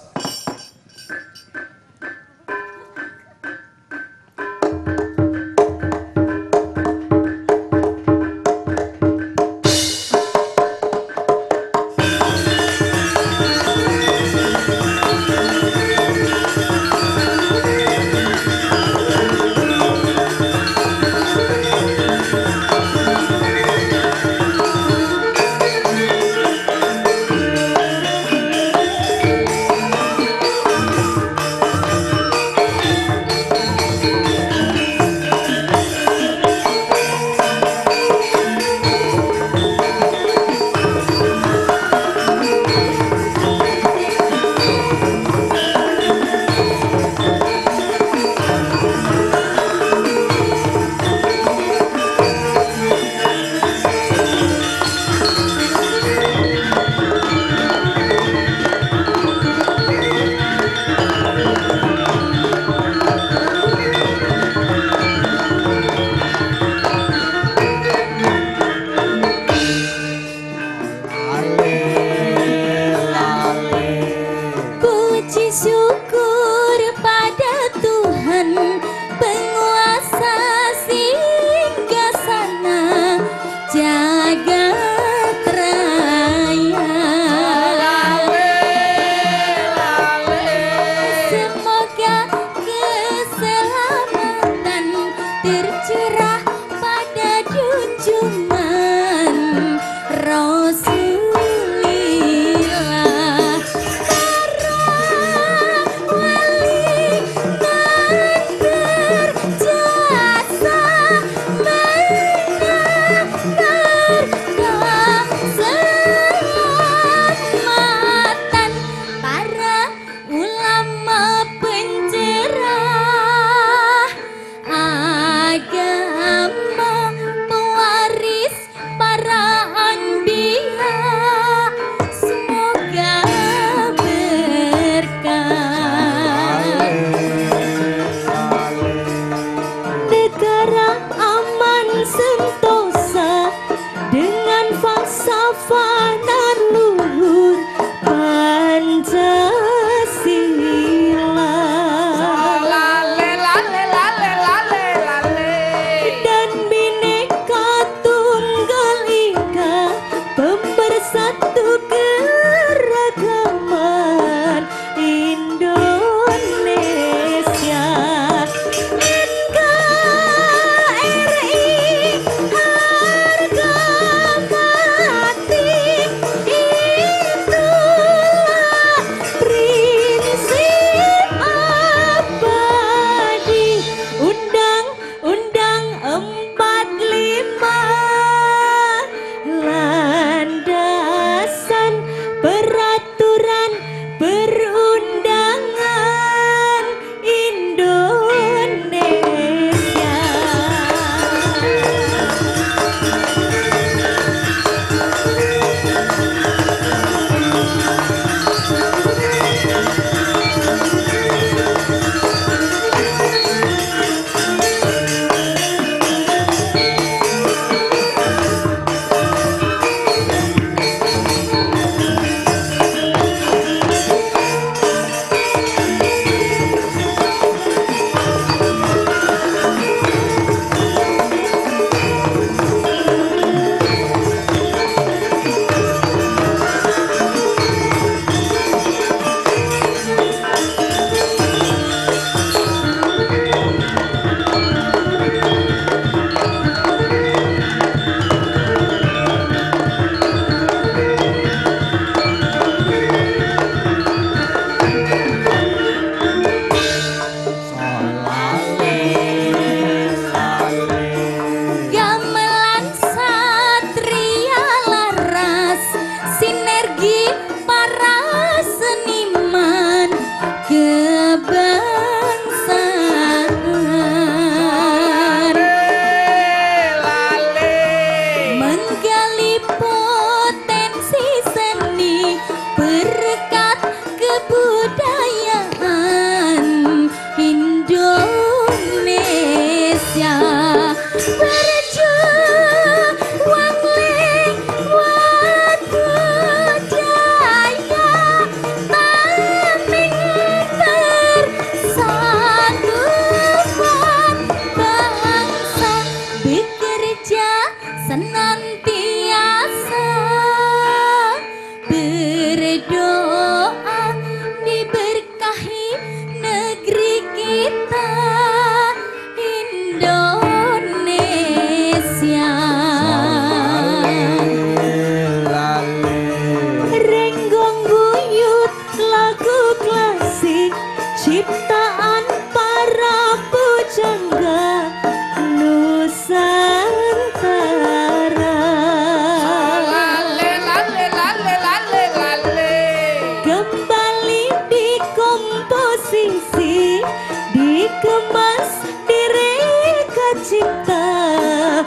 kebudayaan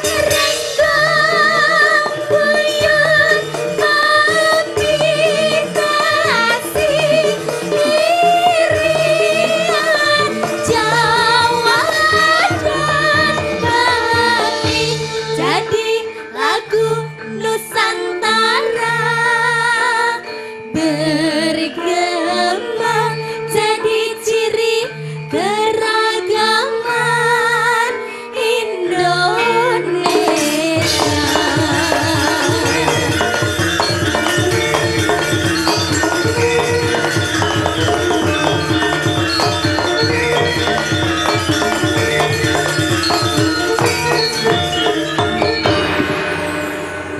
renggang buyut komunikasi irian Jawa dan Bali jadi lagu Nusantara bergema jadi ciri keragaman Indonesia.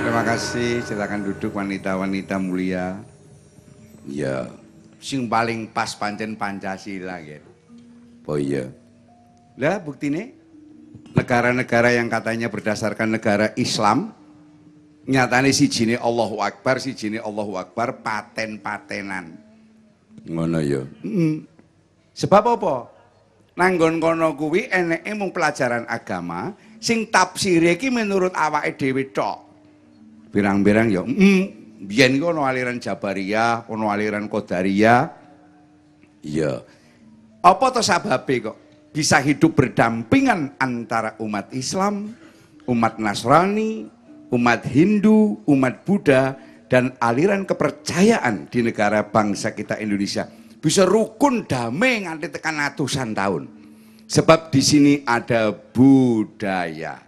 Terima kasih, silakan duduk wanita-wanita mulia. Ya, sing paling pas pancen Pancasila gitu. Oh iya. Lah buktine negara-negara yang katanya berdasarkan negara Islam nyatane sijine Allahu Akbar, paten-patenan. Ngono ya. Sebab apa? Nanggon kono kuwi eneke mung pelajaran agama sing tafsire iki menurut awake dhewe tok. Pirang-pirang ya, biyen ku ono aliran Jabariyah, ono aliran Qadariyah. Iya. Apa to sababe kok bisa hidup berdampingan antara umat Islam, umat Nasrani, umat Hindu, umat Buddha, dan aliran kepercayaan di negara bangsa kita Indonesia bisa rukun damai nganti tekan ratusan tahun. Sebab di sini ada budaya,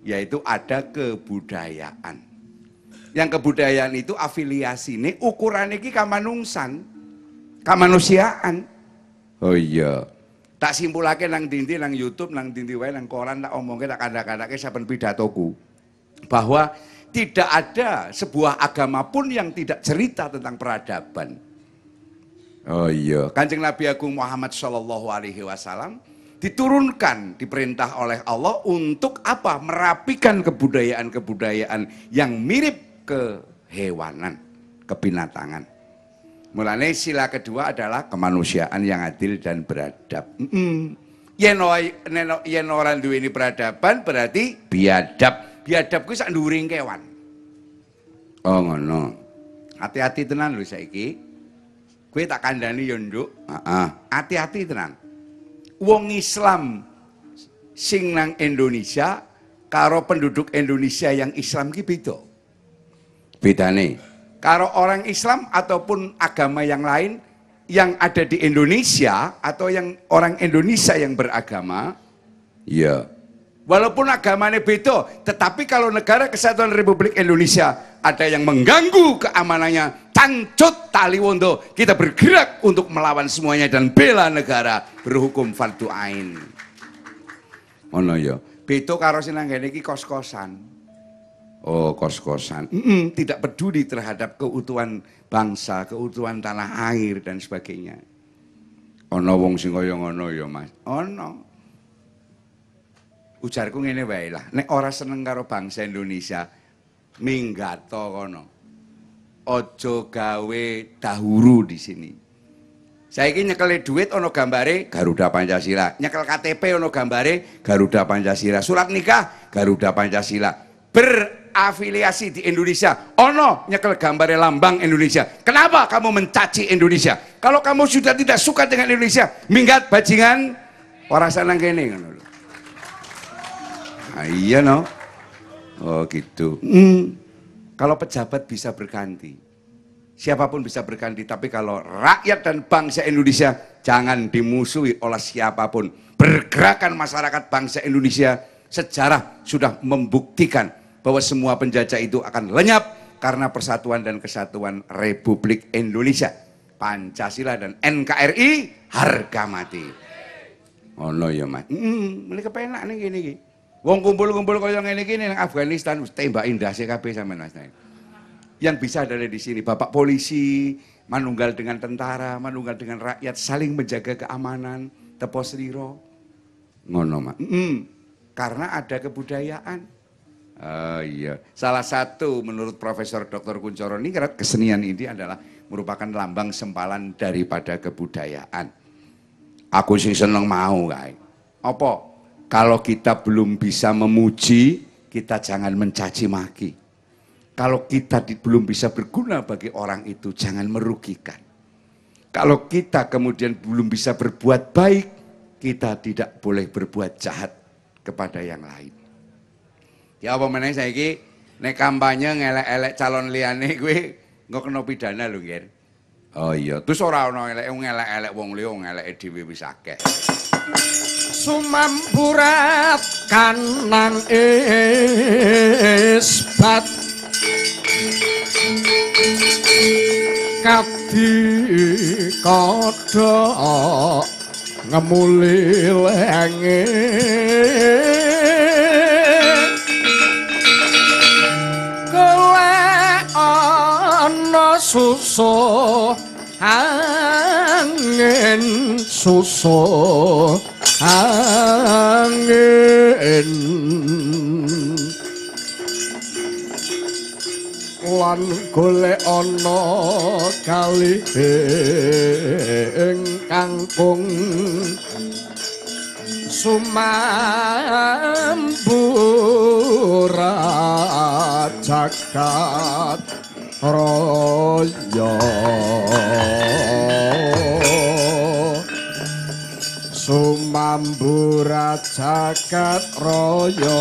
yaitu ada kebudayaan. Yang kebudayaan itu afiliasi ini ukuran ini kamanungsan, kamanusiaan. Oh iya. Tak simpulake nang dinti, nang YouTube, nang dinti wae, nang koran tak omongke tak kandha-kandhake saben pidatoku. Bahwa tidak ada sebuah agama pun yang tidak cerita tentang peradaban. Oh iya. Kanjeng Nabi Agung Muhammad SAW diturunkan, diperintah oleh Allah untuk apa? Merapikan kebudayaan-kebudayaan yang mirip kehewanan, kebinatangan. Mulane sila kedua adalah kemanusiaan yang adil dan beradab. Yen ora duweni peradaban berarti biadab. Biadab kuwi sak nduwuring kewan. Oh ngono. Hati-hati tenan lho saiki. Kowe tak kandhani yo, Nduk. Hati-hati tenan. Wong Islam sing nang Indonesia karo penduduk Indonesia yang Islam ki beda. Bedane karo orang Islam ataupun agama yang lain yang ada di Indonesia atau yang orang Indonesia yang beragama, ya walaupun agamanya beda, tetapi kalau negara kesatuan Republik Indonesia ada yang mengganggu keamanannya, tancut tali wondo, kita bergerak untuk melawan semuanya dan bela negara, berhukum fardu ain. Ono ya, beda karo sing nang ngene iki kos-kosan. Oh, kos-kosan. Tidak peduli terhadap keutuhan bangsa, keutuhan tanah air dan sebagainya. Ono wong sing kaya ngono ya, Mas. Ono. Ujarku ngene wae lah, nek ora seneng karo bangsa Indonesia, minggato kono. Ojo gawe dahuru di sini. Saiki nyekel duit ono gambare Garuda Pancasila, nyekel KTP ono gambare Garuda Pancasila, surat nikah Garuda Pancasila. Berafiliasi di Indonesia, ono nyekel gambare lambang Indonesia. Kenapa kamu mencaci Indonesia? Kalau kamu sudah tidak suka dengan Indonesia, minggat bajingan ora seneng kene ngono lho. Iya no. Oh gitu. Kalau pejabat bisa berganti, siapapun bisa berganti, tapi kalau rakyat dan bangsa Indonesia jangan dimusuhi oleh siapapun. Pergerakan masyarakat bangsa Indonesia, sejarah sudah membuktikan bahwa semua penjajah itu akan lenyap karena persatuan dan kesatuan Republik Indonesia. Pancasila dan NKRI harga mati. Oh no ya Mas. Ini kepenak nih gini. Wong kumpul-kumpul kaya ngene iki nang Afghanistan wis tembak indase kabeh sampean Mas. Yang bisa ada di sini Bapak polisi, manunggal dengan tentara, manunggal dengan rakyat, saling menjaga keamanan, tepo sliro. Ngono, Mak. Karena ada kebudayaan. Iya. Salah satu menurut Profesor Dr. Kunchoro Ningrat, kesenian ini adalah merupakan lambang sempalan daripada kebudayaan. Aku sing seneng mau kae. Apa? Kalau kita belum bisa memuji, kita jangan mencaci maki. Kalau kita belum bisa berguna bagi orang itu, jangan merugikan. Kalau kita kemudian belum bisa berbuat baik, kita tidak boleh berbuat jahat kepada yang lain. Ya apa meneh saiki nek kampanye ngelek-elek calon liyane kuwi engko kena pidana lho, Nggir. Oh iya, terus ora ana ngelek-elek wong liya, ngeleke dhewe wis akeh. Sumamburat kanang isbat kadi kodhok ngemuli lenge suso angin suso angin lan golek ana kali ing kangkung sumambura jagat raya sumambura jagat raya